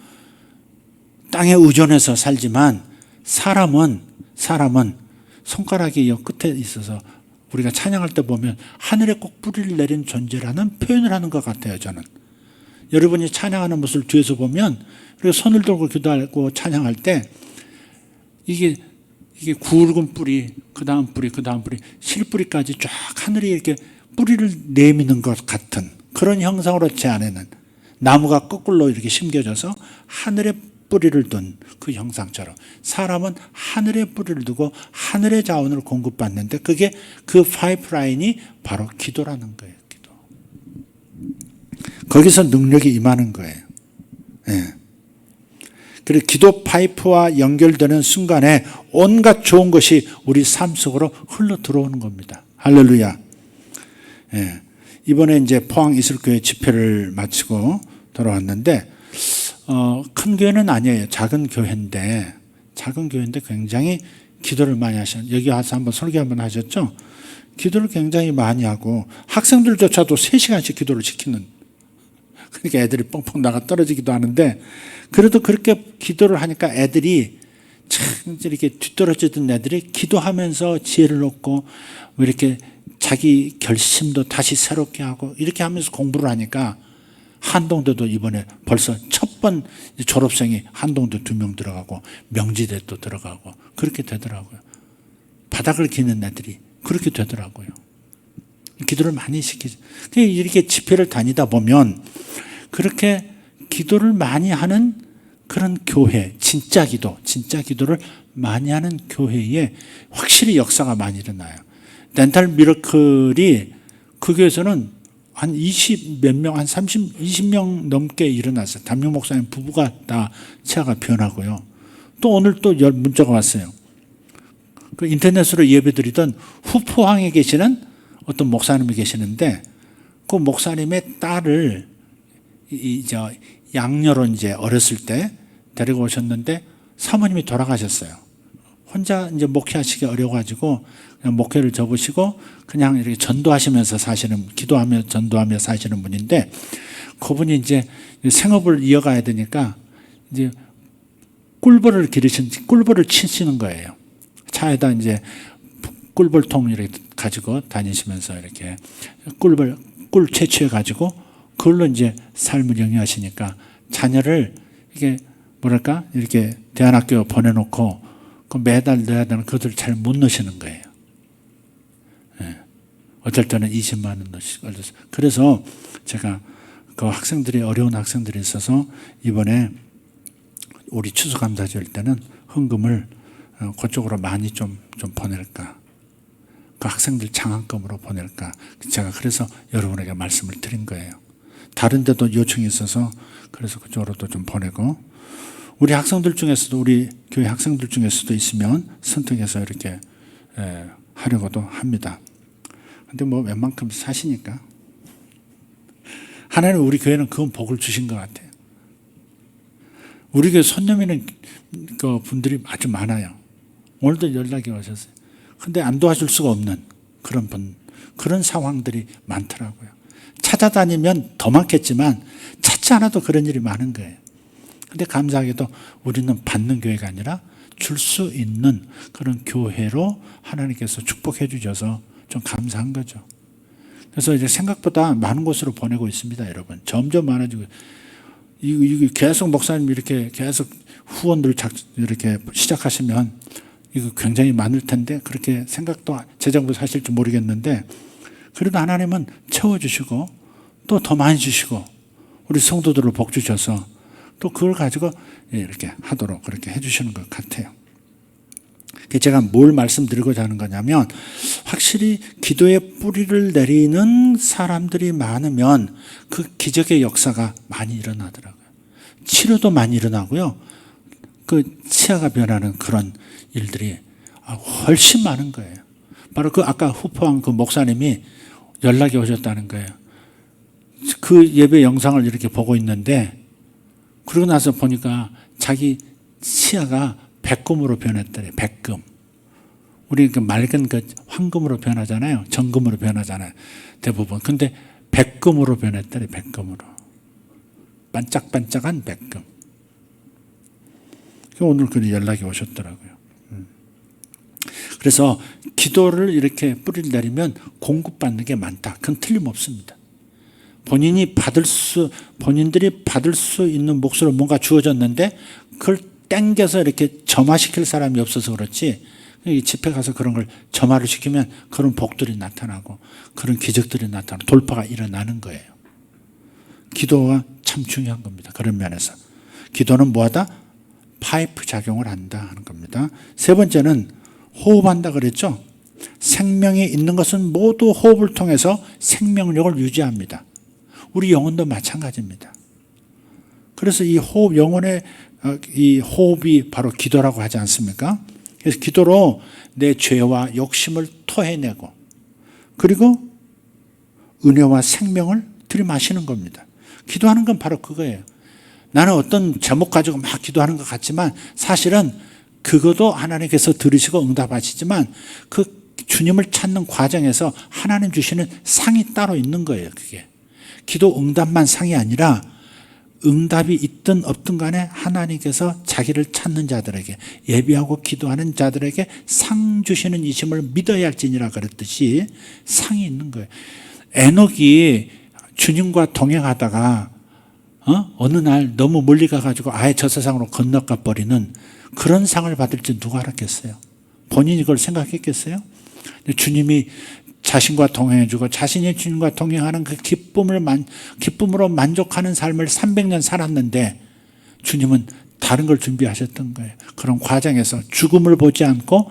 땅에 의존해서 살지만 사람은 손가락이 여 끝에 있어서 우리가 찬양할 때 보면 하늘에 꼭 뿌리를 내린 존재라는 표현을 하는 것 같아요. 저는 여러분이 찬양하는 모습을 뒤에서 보면, 그리고 손을 들고 기도하고 찬양할 때 이게 굵은 뿌리, 그 다음 뿌리, 그 다음 뿌리, 실뿌리까지 쫙 하늘이 이렇게 뿌리를 내미는 것 같은 그런 형상으로 제 안에는 나무가 거꾸로 이렇게 심겨져서 하늘에 뿌리를 둔 그 형상처럼 사람은 하늘에 뿌리를 두고 하늘의 자원을 공급받는데, 그게 그 파이프라인이 바로 기도라는 거예요. 기도. 거기서 능력이 임하는 거예요. 예. 그리고 기도 파이프와 연결되는 순간에 온갖 좋은 것이 우리 삶 속으로 흘러 들어오는 겁니다. 할렐루야. 예. 이번에 이제 포항 이슬교회 집회를 마치고 돌아왔는데, 큰 교회는 아니에요. 작은 교회인데 굉장히 기도를 많이 하셨어요. 여기 와서 한번 설교 한번 하셨죠? 기도를 굉장히 많이 하고 학생들조차도 3시간씩 기도를 시키는, 그러니까 애들이 뻥뻥 나가 떨어지기도 하는데, 그래도 그렇게 기도를 하니까 애들이 참 이렇게 뒤떨어지던 애들이 기도하면서 지혜를 얻고 이렇게 자기 결심도 다시 새롭게 하고 이렇게 하면서 공부를 하니까 한동대도 이번에 벌써 첫 번 졸업생이 한동대 2명 들어가고 명지대 또 들어가고 그렇게 되더라고요. 바닥을 기는 애들이 그렇게 되더라고요. 기도를 많이 시키죠. 이렇게 집회를 다니다 보면 그렇게 기도를 많이 하는 그런 교회, 진짜 기도를 많이 하는 교회에 확실히 역사가 많이 일어나요. 렌탈 미러클이 그 교회에서는 한 20몇 명, 한 30, 20명 넘게 일어났어요. 담임 목사님 부부가 다 치아가 변하고요. 또 오늘 또 문자가 왔어요. 그 인터넷으로 예배드리던 후포항에 계시는 어떤 목사님이 계시는데, 그 목사님의 딸을 양녀로 이제 어렸을 때 데리고 오셨는데 사모님이 돌아가셨어요. 혼자 이제 목회하시기 어려워가지고 그냥 목회를 접으시고 그냥 이렇게 전도하시면서 사시는, 기도하며 전도하며 사시는 분인데, 그분이 이제 생업을 이어가야 되니까 이제 꿀벌을 치시는 거예요. 차에다 이제 꿀벌통 이렇게 가지고 다니시면서 이렇게 꿀 채취해 가지고 그걸로 이제 삶을 영위하시니까 자녀를 이게 뭐랄까 이렇게 대안학교 보내놓고 그 매달 넣어야 되는 그것을 잘 못 넣으시는 거예요. 예. 어떨 때는 20만 원 넣으시고. 그래서 제가 그 학생들이, 어려운 학생들이 있어서 이번에 우리 추수감사 줄 때는 헌금을 그쪽으로 많이 좀 보낼까, 그 학생들 장학금으로 보낼까, 제가 그래서 여러분에게 말씀을 드린 거예요. 다른 데도 요청이 있어서 그래서 그쪽으로도 좀 보내고, 우리 학생들 중에서도 우리 교회 학생들 중에서도 있으면 선택해서 이렇게 하려고도 합니다. 근데 뭐 웬만큼 사시니까 하나님 우리 교회는 그건 복을 주신 것 같아요. 우리 교회 손님이는 그 분들이 아주 많아요. 오늘도 연락이 오셨어요. 근데 안 도와줄 수가 없는 그런 분, 그런 상황들이 많더라고요. 찾아다니면 더 많겠지만 찾지 않아도 그런 일이 많은 거예요. 근데 감사하게도 우리는 받는 교회가 아니라 줄 수 있는 그런 교회로 하나님께서 축복해 주셔서 좀 감사한 거죠. 그래서 이제 생각보다 많은 곳으로 보내고 있습니다, 여러분. 점점 많아지고, 이거 계속 목사님 이렇게 계속 후원들 이렇게 시작하시면 이거 굉장히 많을 텐데 그렇게 생각도 재정부에서 하실지 모르겠는데 그래도 하나님은 채워주시고 또 더 많이 주시고 우리 성도들을 복 주셔서 또 그걸 가지고 이렇게 하도록 그렇게 해주시는 것 같아요. 제가 뭘 말씀드리고자 하는 거냐면 확실히 기도의 뿌리를 내리는 사람들이 많으면 그 기적의 역사가 많이 일어나더라고요. 치료도 많이 일어나고요. 그 치아가 변하는 그런 일들이 훨씬 많은 거예요. 바로 그 아까 후포한 그 목사님이 연락이 오셨다는 거예요. 그 예배 영상을 이렇게 보고 있는데 그러고 나서 보니까 자기 치아가 백금으로 변했더래. 백금. 우리 그 맑은 그 황금으로 변하잖아요. 정금으로 변하잖아요. 대부분. 근데 백금으로 변했더래. 백금으로. 반짝반짝한 백금. 오늘 그 연락이 오셨더라고요. 그래서 기도를 이렇게 뿌리를 내리면 공급받는 게 많다. 그건 틀림없습니다. 본인들이 받을 수 있는 몫으로 뭔가 주어졌는데 그걸 땡겨서 이렇게 점화시킬 사람이 없어서 그렇지 집회 가서 그런 걸 점화를 시키면 그런 복들이 나타나고 그런 기적들이 나타나고 돌파가 일어나는 거예요. 기도가 참 중요한 겁니다. 그런 면에서. 기도는 뭐하다? 파이프 작용을 한다 하는 겁니다. 세 번째는 호흡한다 그랬죠? 생명이 있는 것은 모두 호흡을 통해서 생명력을 유지합니다. 우리 영혼도 마찬가지입니다. 그래서 이 호흡, 영혼의 이 호흡이 바로 기도라고 하지 않습니까? 그래서 기도로 내 죄와 욕심을 토해내고 그리고 은혜와 생명을 들이마시는 겁니다. 기도하는 건 바로 그거예요. 나는 어떤 제목 가지고 막 기도하는 것 같지만 사실은 그것도 하나님께서 들으시고 응답하시지만 그 주님을 찾는 과정에서 하나님 주시는 상이 따로 있는 거예요. 그게 기도 응답만 상이 아니라 응답이 있든 없든 간에 하나님께서 자기를 찾는 자들에게 예비하고 기도하는 자들에게 상 주시는 이심을 믿어야 할지니라 그랬듯이 상이 있는 거예요. 에녹이 주님과 동행하다가 어느 날 너무 멀리 가가지고 아예 저 세상으로 건너가 버리는 그런 상을 받을지 누가 알았겠어요? 본인이 그걸 생각했겠어요? 주님이 자신과 동행해주고 자신이 주님과 동행하는 그 기쁨으로 만족하는 삶을 300년 살았는데 주님은 다른 걸 준비하셨던 거예요. 그런 과정에서 죽음을 보지 않고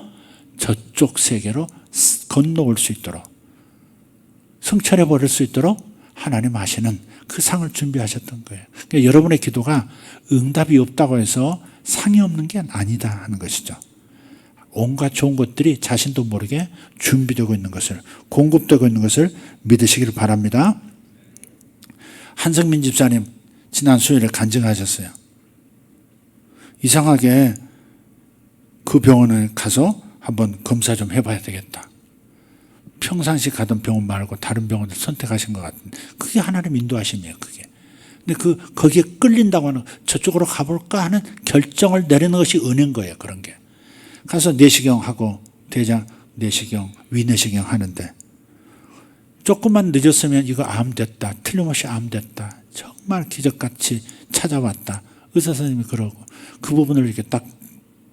저쪽 세계로 건너올 수 있도록 성천해 버릴 수 있도록 하나님 하시는 그 상을 준비하셨던 거예요. 그러니까 여러분의 기도가 응답이 없다고 해서 상이 없는 게 아니다 하는 것이죠. 온갖 좋은 것들이 자신도 모르게 준비되고 있는 것을, 공급되고 있는 것을 믿으시기를 바랍니다. 한성민 집사님 지난 수요일에 간증하셨어요. 이상하게 그 병원에 가서 한번 검사 좀 해봐야 되겠다. 평상시 가던 병원 말고 다른 병원을 선택하신 것 같은데 그게 하나님 인도하심이에요. 그게. 근데 거기에 끌린다고 하는 저쪽으로 가볼까 하는 결정을 내리는 것이 은혜인 거예요. 그런 게. 가서 내시경하고 대장 내시경, 위내시경 하는데 조금만 늦었으면 이거 암 됐다. 틀림없이 암 됐다. 정말 기적같이 찾아왔다. 의사 선생님이 그러고 그 부분을 이렇게 딱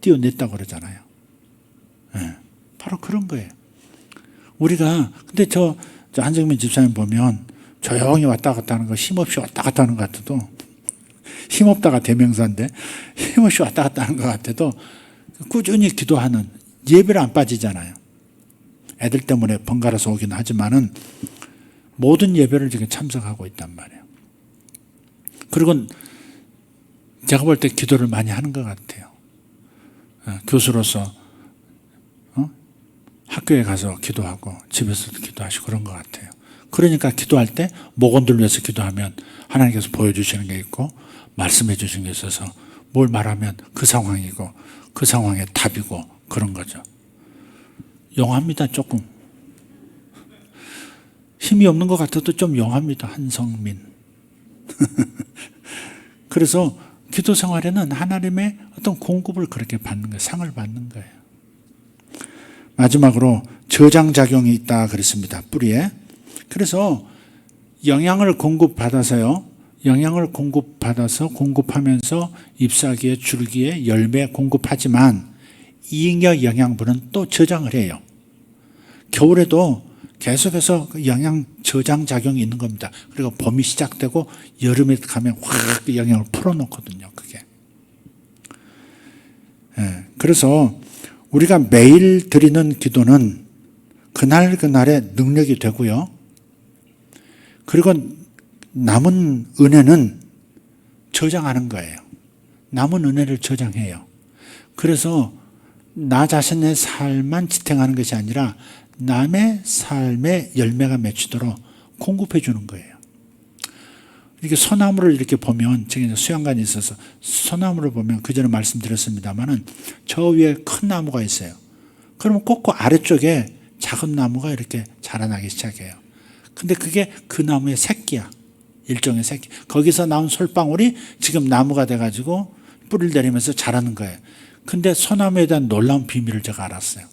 띄어냈다고 그러잖아요. 네. 바로 그런 거예요. 우리가 근데 저 한정민 집사님 보면 조용히 왔다 갔다 하는 거 힘없이 왔다 갔다 하는 것 같아도 힘없다가 대명사인데 힘없이 왔다 갔다 하는 것 같아도 꾸준히 기도하는 예배를 안 빠지잖아요. 애들 때문에 번갈아서 오긴 하지만은 모든 예배를 지금 참석하고 있단 말이에요. 그리고 제가 볼 때 기도를 많이 하는 것 같아요. 교수로서 학교에 가서 기도하고 집에서도 기도하시고 그런 것 같아요. 그러니까 기도할 때 목원들 위해서 기도하면 하나님께서 보여주시는 게 있고 말씀해 주시는 게 있어서 뭘 말하면 그 상황이고 그 상황의 답이고 그런 거죠. 용합니다. 조금 힘이 없는 것 같아도 좀 용합니다. 한성민. 그래서 기도 생활에는 하나님의 어떤 공급을 그렇게 받는 거예요. 상을 받는 거예요. 마지막으로 저장작용이 있다 그랬습니다. 뿌리에. 그래서 영양을 공급받아서요. 영양을 공급하면서 잎사귀에 줄기에 열매 공급하지만 잉여 영양분은 또 저장을 해요. 겨울에도 계속해서 영양 저장 작용이 있는 겁니다. 그리고 봄이 시작되고 여름에 가면 확 영양을 풀어놓거든요. 그게. 그래서 우리가 매일 드리는 기도는 그날그날의 능력이 되고요. 그리고 남은 은혜는 저장하는 거예요. 남은 은혜를 저장해요. 그래서 나 자신의 삶만 지탱하는 것이 아니라 남의 삶의 열매가 맺히도록 공급해 주는 거예요. 이렇게 소나무를 이렇게 보면, 제가 수양관에 있어서 소나무를 보면 그전에 말씀드렸습니다만은 저 위에 큰 나무가 있어요. 그러면 꼭꼭 아래쪽에 작은 나무가 이렇게 자라나기 시작해요. 근데 그게 그 나무의 새끼야. 일종의 새끼. 거기서 나온 솔방울이 지금 나무가 돼가지고 뿌리를 내리면서 자라는 거예요. 근데 소나무에 대한 놀라운 비밀을 제가 알았어요.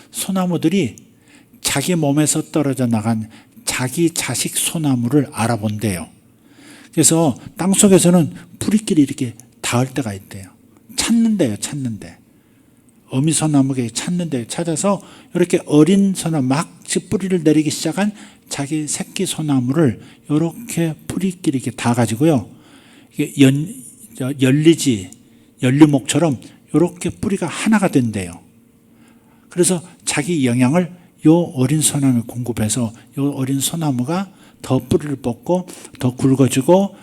소나무들이 자기 몸에서 떨어져 나간 자기 자식 소나무를 알아본대요. 그래서 땅속에서는 뿌리끼리 이렇게 닿을 때가 있대요. 찾는데요, 찾는데. 어미소나무에 찾는데 찾아서 이렇게 어린 소나무 막 뿌리를 내리기 시작한 자기 새끼 소나무를 이렇게 뿌리끼리 이렇게 닿아가지고요. 이게 연리목처럼 이렇게 뿌리가 하나가 된대요. 그래서 자기 영양을 요 어린 소나무에 공급해서 요 어린 소나무가 더 뿌리를 뽑고 더 굵어지고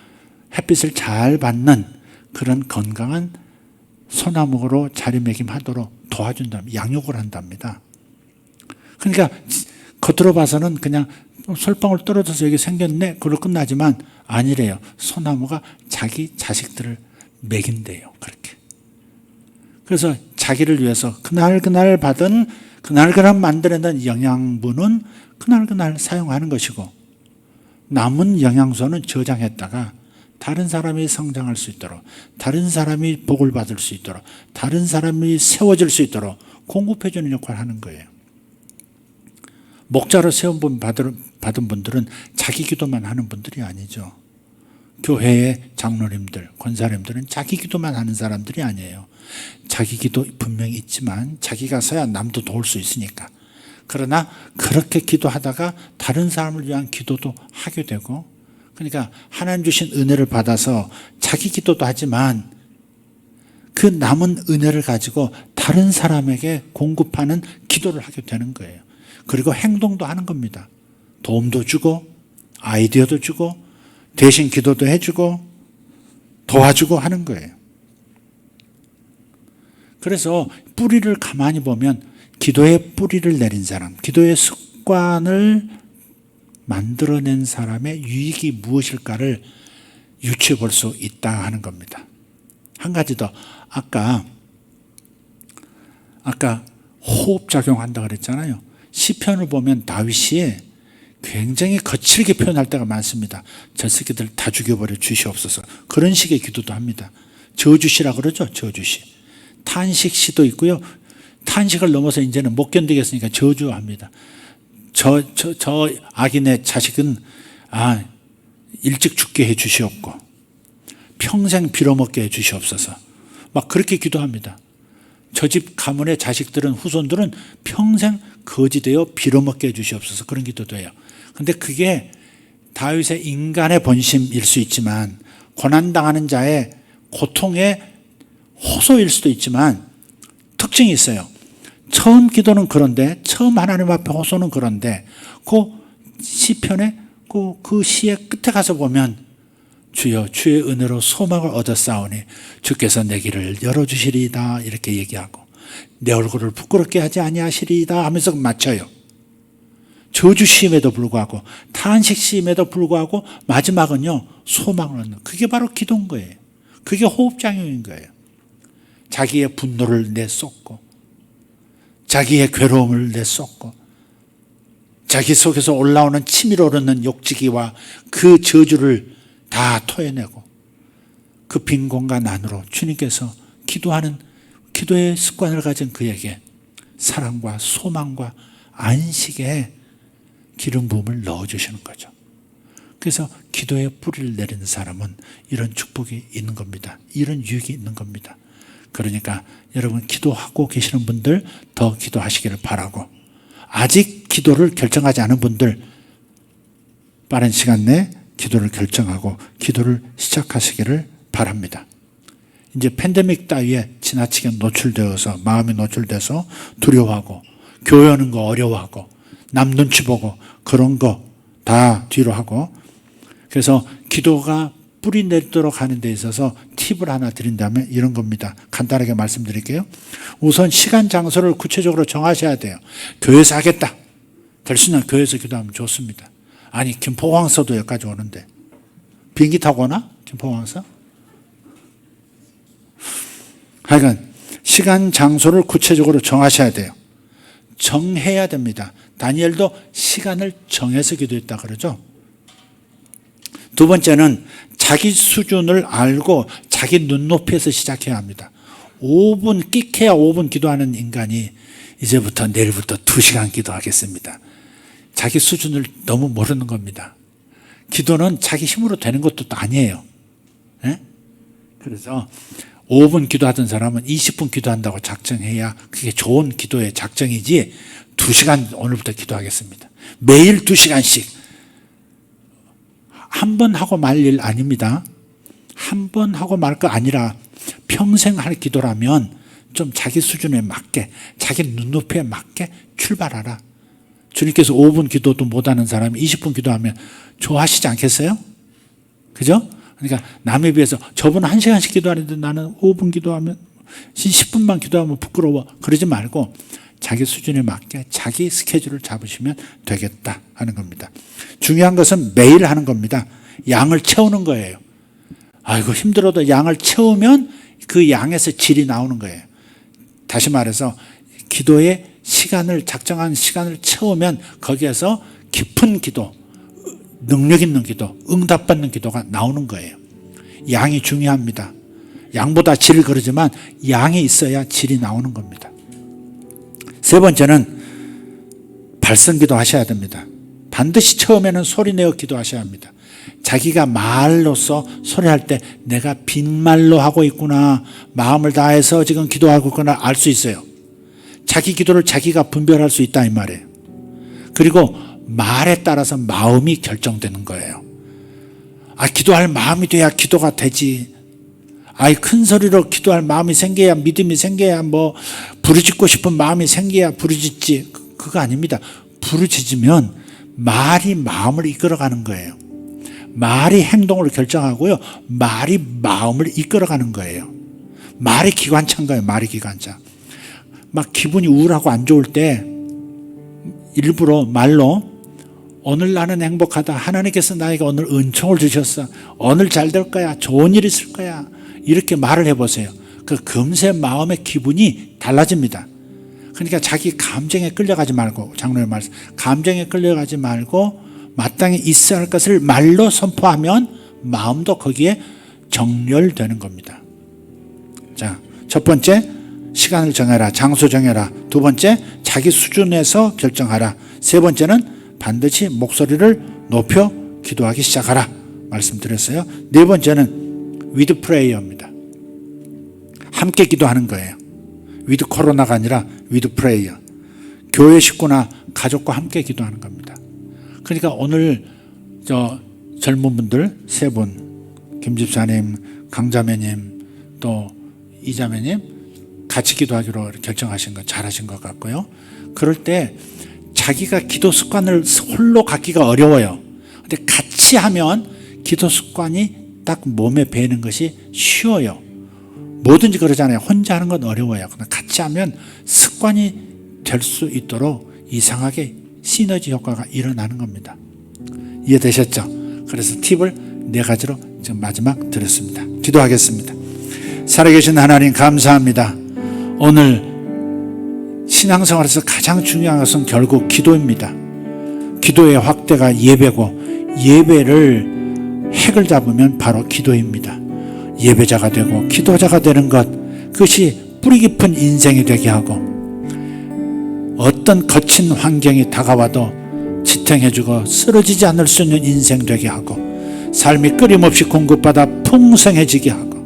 햇빛을 잘 받는 그런 건강한 소나무로 자리매김하도록 도와준다, 양육을 한답니다. 그러니까 겉으로 봐서는 그냥 솔방울 떨어져서 여기 생겼네, 그걸로 끝나지만 아니래요. 소나무가 자기 자식들을 먹인대요. 그렇게. 그래서 자기를 위해서 그날 받은 그날 만들어낸 영양분은 그날 사용하는 것이고 남은 영양소는 저장했다가 다른 사람이 성장할 수 있도록, 다른 사람이 복을 받을 수 있도록, 다른 사람이 세워질 수 있도록 공급해주는 역할을 하는 거예요. 목자로 세움 받은 분들은 자기 기도만 하는 분들이 아니죠. 교회의 장로님들, 권사님들은 자기 기도만 하는 사람들이 아니에요. 자기 기도 분명히 있지만 자기가 서야 남도 도울 수 있으니까. 그러나 그렇게 기도하다가 다른 사람을 위한 기도도 하게 되고, 그러니까 하나님 주신 은혜를 받아서 자기 기도도 하지만 그 남은 은혜를 가지고 다른 사람에게 공급하는 기도를 하게 되는 거예요. 그리고 행동도 하는 겁니다. 도움도 주고 아이디어도 주고 대신 기도도 해주고 도와주고 하는 거예요. 그래서 뿌리를 가만히 보면 기도의 뿌리를 내린 사람, 기도의 습관을 만들어낸 사람의 유익이 무엇일까를 유추해 볼 수 있다 하는 겁니다. 한 가지 더, 아까 호흡작용한다 그랬잖아요. 시편을 보면 다윗이 굉장히 거칠게 표현할 때가 많습니다. 저 새끼들 다 죽여버려 주시옵소서. 그런 식의 기도도 합니다. 저주시라 그러죠. 저주시. 탄식시도 있고요. 탄식을 넘어서 이제는 못 견디겠으니까 저주합니다. 저 악인의 자식은 일찍 죽게 해 주시옵고 평생 빌어먹게 해 주시옵소서. 막 그렇게 기도합니다. 저 집 가문의 자식들은, 후손들은 평생 거지되어 빌어먹게 해 주시옵소서. 그런 기도도 해요. 근데 그게 다윗의 인간의 본심일 수 있지만, 고난당하는 자의 고통의 호소일 수도 있지만 특징이 있어요. 처음 기도는 그런데, 처음 하나님 앞에 호소는 그런데 그 시편의 그 시의 끝에 가서 보면 주여 주의 은혜로 소망을 얻었사오니 주께서 내 길을 열어주시리이다 이렇게 얘기하고 내 얼굴을 부끄럽게 하지 아니하시리이다 하면서 맞춰요. 저주심에도 불구하고 탄식심에도 불구하고 마지막은요 소망을 얻는, 그게 바로 기도인 거예요. 그게 호흡장애인 거예요. 자기의 분노를 내쏟고 자기의 괴로움을 내쏟고 자기 속에서 올라오는 치밀어 오르는 욕지기와 그 저주를 다 토해내고 그 빈 공간 안으로 주님께서 기도의 습관을 가진 그에게 사랑과 소망과 안식의 기름 부음을 넣어주시는 거죠. 그래서 기도의 뿌리를 내리는 사람은 이런 축복이 있는 겁니다. 이런 유익이 있는 겁니다. 그러니까 여러분 기도하고 계시는 분들 더 기도하시기를 바라고, 아직 기도를 결정하지 않은 분들 빠른 시간 내에 기도를 결정하고 기도를 시작하시기를 바랍니다. 이제 팬데믹 따위에 지나치게 노출되어서 마음이 노출돼서 두려워하고 교회 오는 거 어려워하고 남 눈치 보고 그런 거 다 뒤로 하고, 그래서 기도가 뿌리 내리도록 하는 데 있어서 팁을 하나 드린다면 이런 겁니다. 간단하게 말씀드릴게요. 우선 시간 장소를 구체적으로 정하셔야 돼요. 교회에서 하겠다. 될 수 있는 교회에서 기도하면 좋습니다. 아니 김포공항서도 여기까지 오는데 비행기 타고 오나? 김포공항서? 하여간 시간 장소를 구체적으로 정하셔야 돼요. 정해야 됩니다. 다니엘도 시간을 정해서 기도했다 그러죠. 두 번째는 자기 수준을 알고 자기 눈높이에서 시작해야 합니다. 5분 끽해야 5분 기도하는 인간이 이제부터 내일부터 2시간 기도하겠습니다. 자기 수준을 너무 모르는 겁니다. 기도는 자기 힘으로 되는 것도 또 아니에요. 네? 그래서 5분 기도하던 사람은 20분 기도한다고 작정해야 그게 좋은 기도의 작정이지 2시간 오늘부터 기도하겠습니다. 매일 2시간씩. 한 번 하고 말 일 아닙니다. 한 번 하고 말 거 아니라 평생 할 기도라면 좀 자기 수준에 맞게 자기 눈높이에 맞게 출발하라. 주님께서 5분 기도도 못하는 사람이 20분 기도하면 좋아하시지 않겠어요? 그죠? 그러니까 남에 비해서 저분은 1시간씩 기도하는데 나는 5분 기도하면 10분만 기도하면 부끄러워 그러지 말고 자기 수준에 맞게 자기 스케줄을 잡으시면 되겠다 하는 겁니다. 중요한 것은 매일 하는 겁니다. 양을 채우는 거예요. 아이고 힘들어도 양을 채우면 그 양에서 질이 나오는 거예요. 다시 말해서 기도의 시간을 작정한 시간을 채우면 거기에서 깊은 기도, 능력 있는 기도, 응답받는 기도가 나오는 거예요. 양이 중요합니다. 양보다 질을 그러지만 양이 있어야 질이 나오는 겁니다. 세 번째는 발성기도 하셔야 됩니다. 반드시 처음에는 소리내어 기도하셔야 합니다. 자기가 말로써 소리할 때 내가 빈말로 하고 있구나, 마음을 다해서 지금 기도하고 있구나 알 수 있어요. 자기 기도를 자기가 분별할 수 있다 이 말이에요. 그리고 말에 따라서 마음이 결정되는 거예요. 기도할 마음이 돼야 기도가 되지. 큰 소리로 기도할 마음이 생겨야, 믿음이 생겨야, 부르짖고 싶은 마음이 생겨야 부르짖지. 그거 아닙니다. 부르짖으면 말이 마음을 이끌어가는 거예요. 말이 행동을 결정하고요. 말이 마음을 이끌어가는 거예요. 말이 기관차인 거예요. 말이 기관차. 막 기분이 우울하고 안 좋을 때 일부러 말로 오늘 나는 행복하다. 하나님께서 나에게 오늘 은총을 주셨어. 오늘 잘 될 거야. 좋은 일 있을 거야. 이렇게 말을 해보세요. 그 금세 마음의 기분이 달라집니다. 그러니까 자기 감정에 끌려가지 말고, 장로의 말씀, 감정에 끌려가지 말고 마땅히 있어야 할 것을 말로 선포하면 마음도 거기에 정렬되는 겁니다. 자, 첫 번째 시간을 정해라. 장소 정해라. 두 번째 자기 수준에서 결정하라. 세 번째는 반드시 목소리를 높여 기도하기 시작하라 말씀드렸어요. 네 번째는 with prayer입니다. 함께 기도하는 거예요. with 코로나가 아니라 with prayer. 교회 식구나 가족과 함께 기도하는 겁니다. 그러니까 오늘 젊은 분들 세 분, 김 집사님, 강자매님, 또 이자매님 같이 기도하기로 결정하신 거 잘하신 것 같고요. 그럴 때 자기가 기도 습관을 홀로 갖기가 어려워요. 근데 같이 하면 기도 습관이 딱 몸에 배는 것이 쉬워요. 뭐든지 그러잖아요. 혼자 하는 건 어려워요. 그러나 같이 하면 습관이 될 수 있도록 이상하게 시너지 효과가 일어나는 겁니다. 이해되셨죠? 그래서 팁을 4가지로 지금 마지막 드렸습니다. 기도하겠습니다. 살아계신 하나님 감사합니다. 오늘 신앙생활에서 가장 중요한 것은 결국 기도입니다. 기도의 확대가 예배고, 예배를 핵을 잡으면 바로 기도입니다. 예배자가 되고 기도자가 되는 것, 그것이 뿌리 깊은 인생이 되게 하고, 어떤 거친 환경이 다가와도 지탱해주고 쓰러지지 않을 수 있는 인생 되게 하고, 삶이 끊임없이 공급받아 풍성해지게 하고,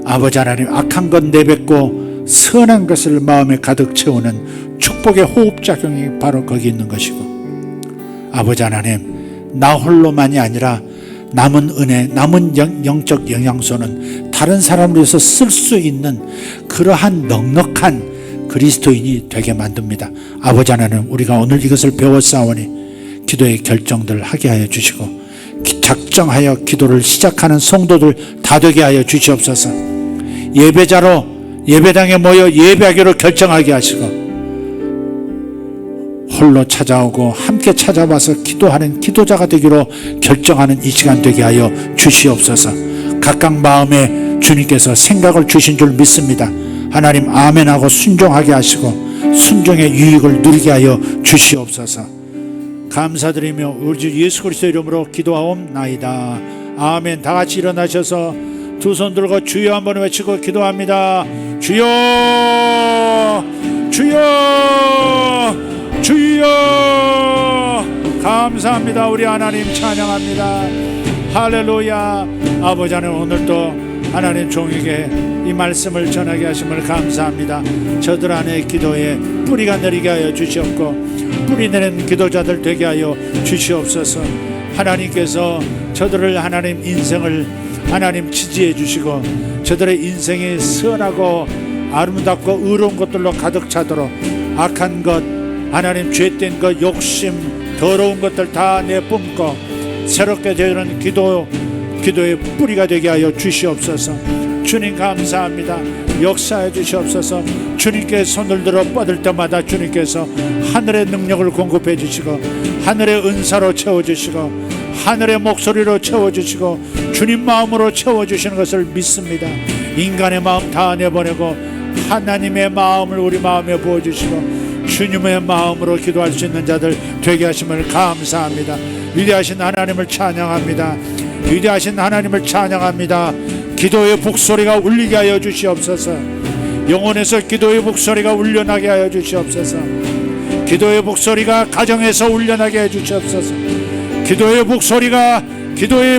아버지 하나님 악한 것 내뱉고 선한 것을 마음에 가득 채우는 축복의 호흡작용이 바로 거기 있는 것이고, 아버지 하나님 나 홀로만이 아니라 남은 은혜, 남은 영적 영양소는 다른 사람을 위해서 쓸 수 있는 그러한 넉넉한 그리스도인이 되게 만듭니다. 아버지 하나님, 우리가 오늘 이것을 배웠사오니 기도의 결정들을 하게 하여 주시고, 작정하여 기도를 시작하는 성도들 다 되게 하여 주시옵소서. 예배자로 예배당에 모여 예배하기로 결정하게 하시고, 홀로 찾아오고 함께 찾아와서 기도하는 기도자가 되기로 결정하는 이 시간 되게 하여 주시옵소서. 각각 마음에 주님께서 생각을 주신 줄 믿습니다. 하나님 아멘하고 순종하게 하시고 순종의 유익을 누리게 하여 주시옵소서. 감사드리며 우리 주 예수 그리스도 이름으로 기도하옵나이다. 아멘. 다 같이 일어나셔서 두 손 들고 주여 한번 외치고 기도합니다. 주여, 주여, 주여. 감사합니다. 우리 하나님 찬양합니다. 할렐루야. 아버지 하나님, 오늘도 하나님 종에게 이 말씀을 전하게 하심을 감사합니다. 저들 안에 기도에 뿌리가 내리게 하여 주시옵고, 뿌리 내는 기도자들 되게 하여 주시옵소서. 하나님께서 저들을, 하나님 인생을 하나님 지지해 주시고, 저들의 인생이 선하고 아름답고 의로운 것들로 가득 차도록 악한 것, 하나님 죄된 것, 욕심, 더러운 것들 다 내뿜고 새롭게 되는 기도의 뿌리가 되게 하여 주시옵소서. 주님 감사합니다. 역사해 주시옵소서. 주님께 손을 들어 뻗을 때마다 주님께서 하늘의 능력을 공급해 주시고, 하늘의 은사로 채워주시고, 하늘의 목소리로 채워주시고, 주님 마음으로 채워주시는 것을 믿습니다. 인간의 마음 다 내보내고 하나님의 마음을 우리 마음에 부어주시고, 주님의 마음으로 기도할 수 있는 자들 되게 하심을 감사합니다. 위대하신 하나님을 찬양합니다. 위대하신 하나님을 찬양합니다. 기도의 북소리가 울리게 하여 주시옵소서. 영혼에서 기도의 북소리가 울려나게 하여 주시옵소서. 기도의 북소리가 가정에서 울려나게 해 주시옵소서. 기도의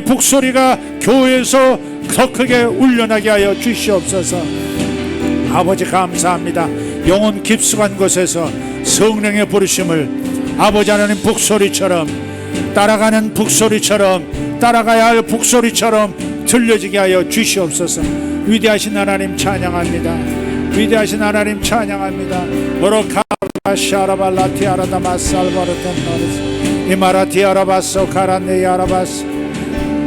북소리가 교회에서 더 크게 울려나게 하여 주시옵소서. 아버지 감사합니다. 영혼 깊숙한 곳에서 성령의 부르심을 아버지 하나님 북소리처럼, 따라가는 북소리처럼, 따라가야 할 북소리처럼 들려지게 하여 주시옵소서. 위대하신 하나님 찬양합니다. 위대하신 하나님 찬양합니다. 오로카라샤라발라티아라다마살바르텐노리스 이마라티아라바소 카란네야라바스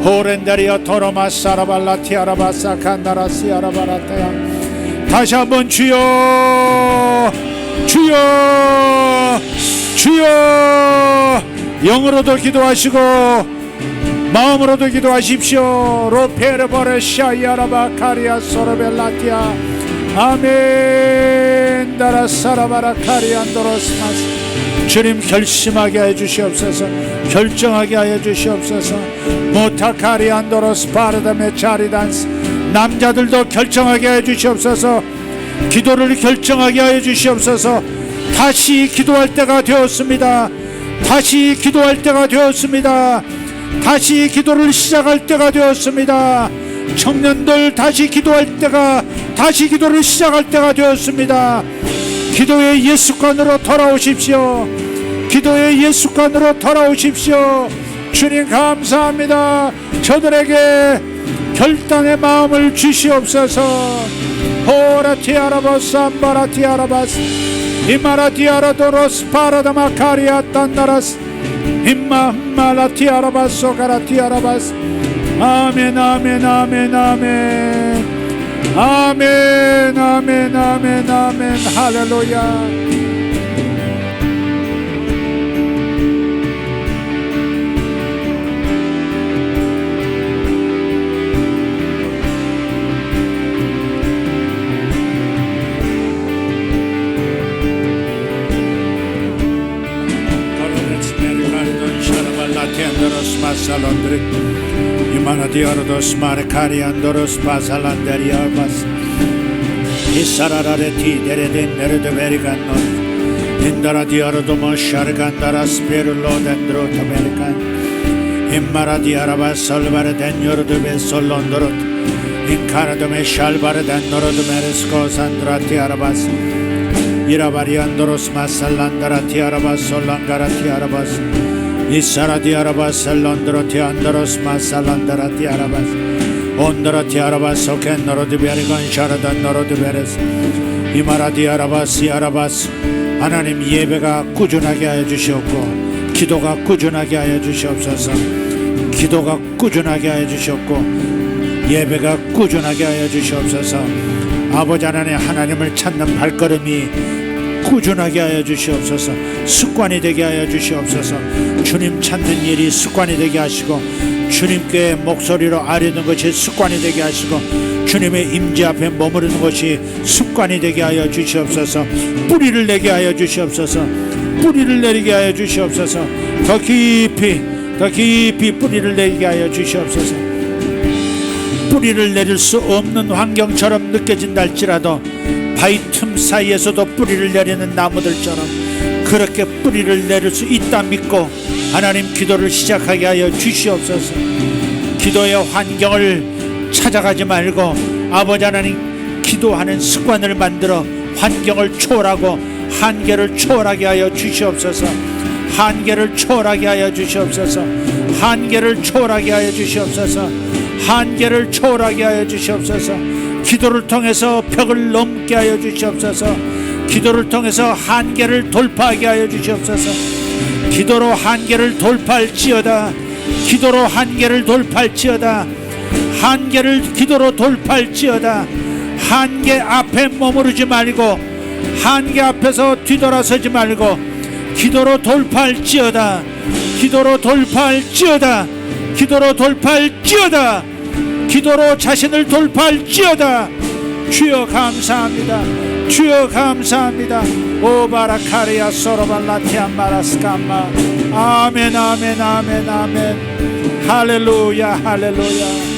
호렌다리아 토로마사라발라티아라바사 칸나라시아라바라타야. 다시 한번 주여, 주여, 주여. 영으로도 기도하시고 마음으로도 기도하십시오. 로페르버레 샤이아라바 카리아 소르벨라티아 아멘. 다라사라바라 카리안도로스마스. 주님 결심하게 해 주시옵소서. 결정하게 하여 주시옵소서. 모타카리안도로스 파르다메 차리단스. 남자들도 결정하게 해 주시옵소서. 기도를 결정하게 하여 주시옵소서. 다시 기도할 때가 되었습니다. 다시 기도할 때가 되었습니다. 다시 기도를 시작할 때가 되었습니다. 청년들 다시 기도할 때가, 다시 기도를 시작할 때가 되었습니다. 기도의 예수관으로 돌아오십시오. 기도의 예수관으로 돌아오십시오. 주님 감사합니다. 저들에게 결단의 마음을 주시옵소서. 호라티아라바스 암바라티아라바스 이마라티아라도로스 파라다마카리아 딴나라스 임마라티아라바스 가라티아라바스 아멘 아멘 아멘 아멘 아멘 아멘 아멘 아멘 할렐루야. Imanadiorodos marcariandoros basalanderiarbas Isarareti dereden nerede verigannos Indaradiorodomo şargandaras perlo dendro tamerikan Immaradiarabas solvareden yordu ve sollondorot Inkaradome şalvareden norodu meresko sandrati arabas Irabariandoros masallandarati arabas sollangarati arabas Isarati arabas londroti andoros masalandarati arabas ondarati arabas oken norodu berigan şaradan norodu beres 이marati arabas 하나님 예배가 꾸준하게 하여 주시옵고 기도가 꾸준하게 하여 주시옵소서. 기도가 꾸준하게 하여 주시옵고 예배가 꾸준하게 하여 주시옵소서. 아버지 하나님 하나님을 찾는 발걸음이 꾸준하게 하여 주시옵소서. 습관이 되게 하여 주시옵소서. 주님 찾는 일이 습관이 되게 하시고 주님께 목소리로 아뢰는 것이 습관이 되게 하시고 주님의 임재 앞에 머무르는 것이 습관이 되게 하여 주시옵소서. 뿌리를 내게 하여 주시옵소서. 뿌리를 내리게 하여 주시옵소서. 더 깊이 뿌리를 내게 하여 주시옵소서. 뿌리를 내릴 수 없는 환경처럼 느껴진다 할지라도 바위 틈 사이에서도 뿌리를 내리는 나무들처럼 그렇게 뿌리를 내릴 수 있다 믿고 하나님 기도를 시작하게 하여 주시옵소서. 기도의 환경을 찾아가지 말고 아버지 하나님 기도하는 습관을 만들어 환경을 초월하고 한계를 초월하게 하여 주시옵소서. 한계를 초월하게 하여 주시옵소서. 한계를 초월하게 하여 주시옵소서. 한계를 초월하게 하여 주시옵소서. 기도를 통해서 벽을 넘게 하여 주시옵소서. 기도를 통해서 한계를 돌파하게 하여 주시옵소서. 기도로 한계를 돌파할지어다. 기도로 한계를 돌파할지어다. 한계를 기도로 돌파할지어다. 한계 앞에 머무르지 말고 한계 앞에서 뒤돌아서지 말고 기도로 돌파할지어다. 기도로 돌파할지어다. 기도로 돌파할지어다. 기도로 자신을 돌파할지어다. 주여 감사합니다. 주여 감사합니다. 오바라카리아 소로발라티안 마라스카마 아멘 아멘 아멘 아멘 할렐루야 할렐루야.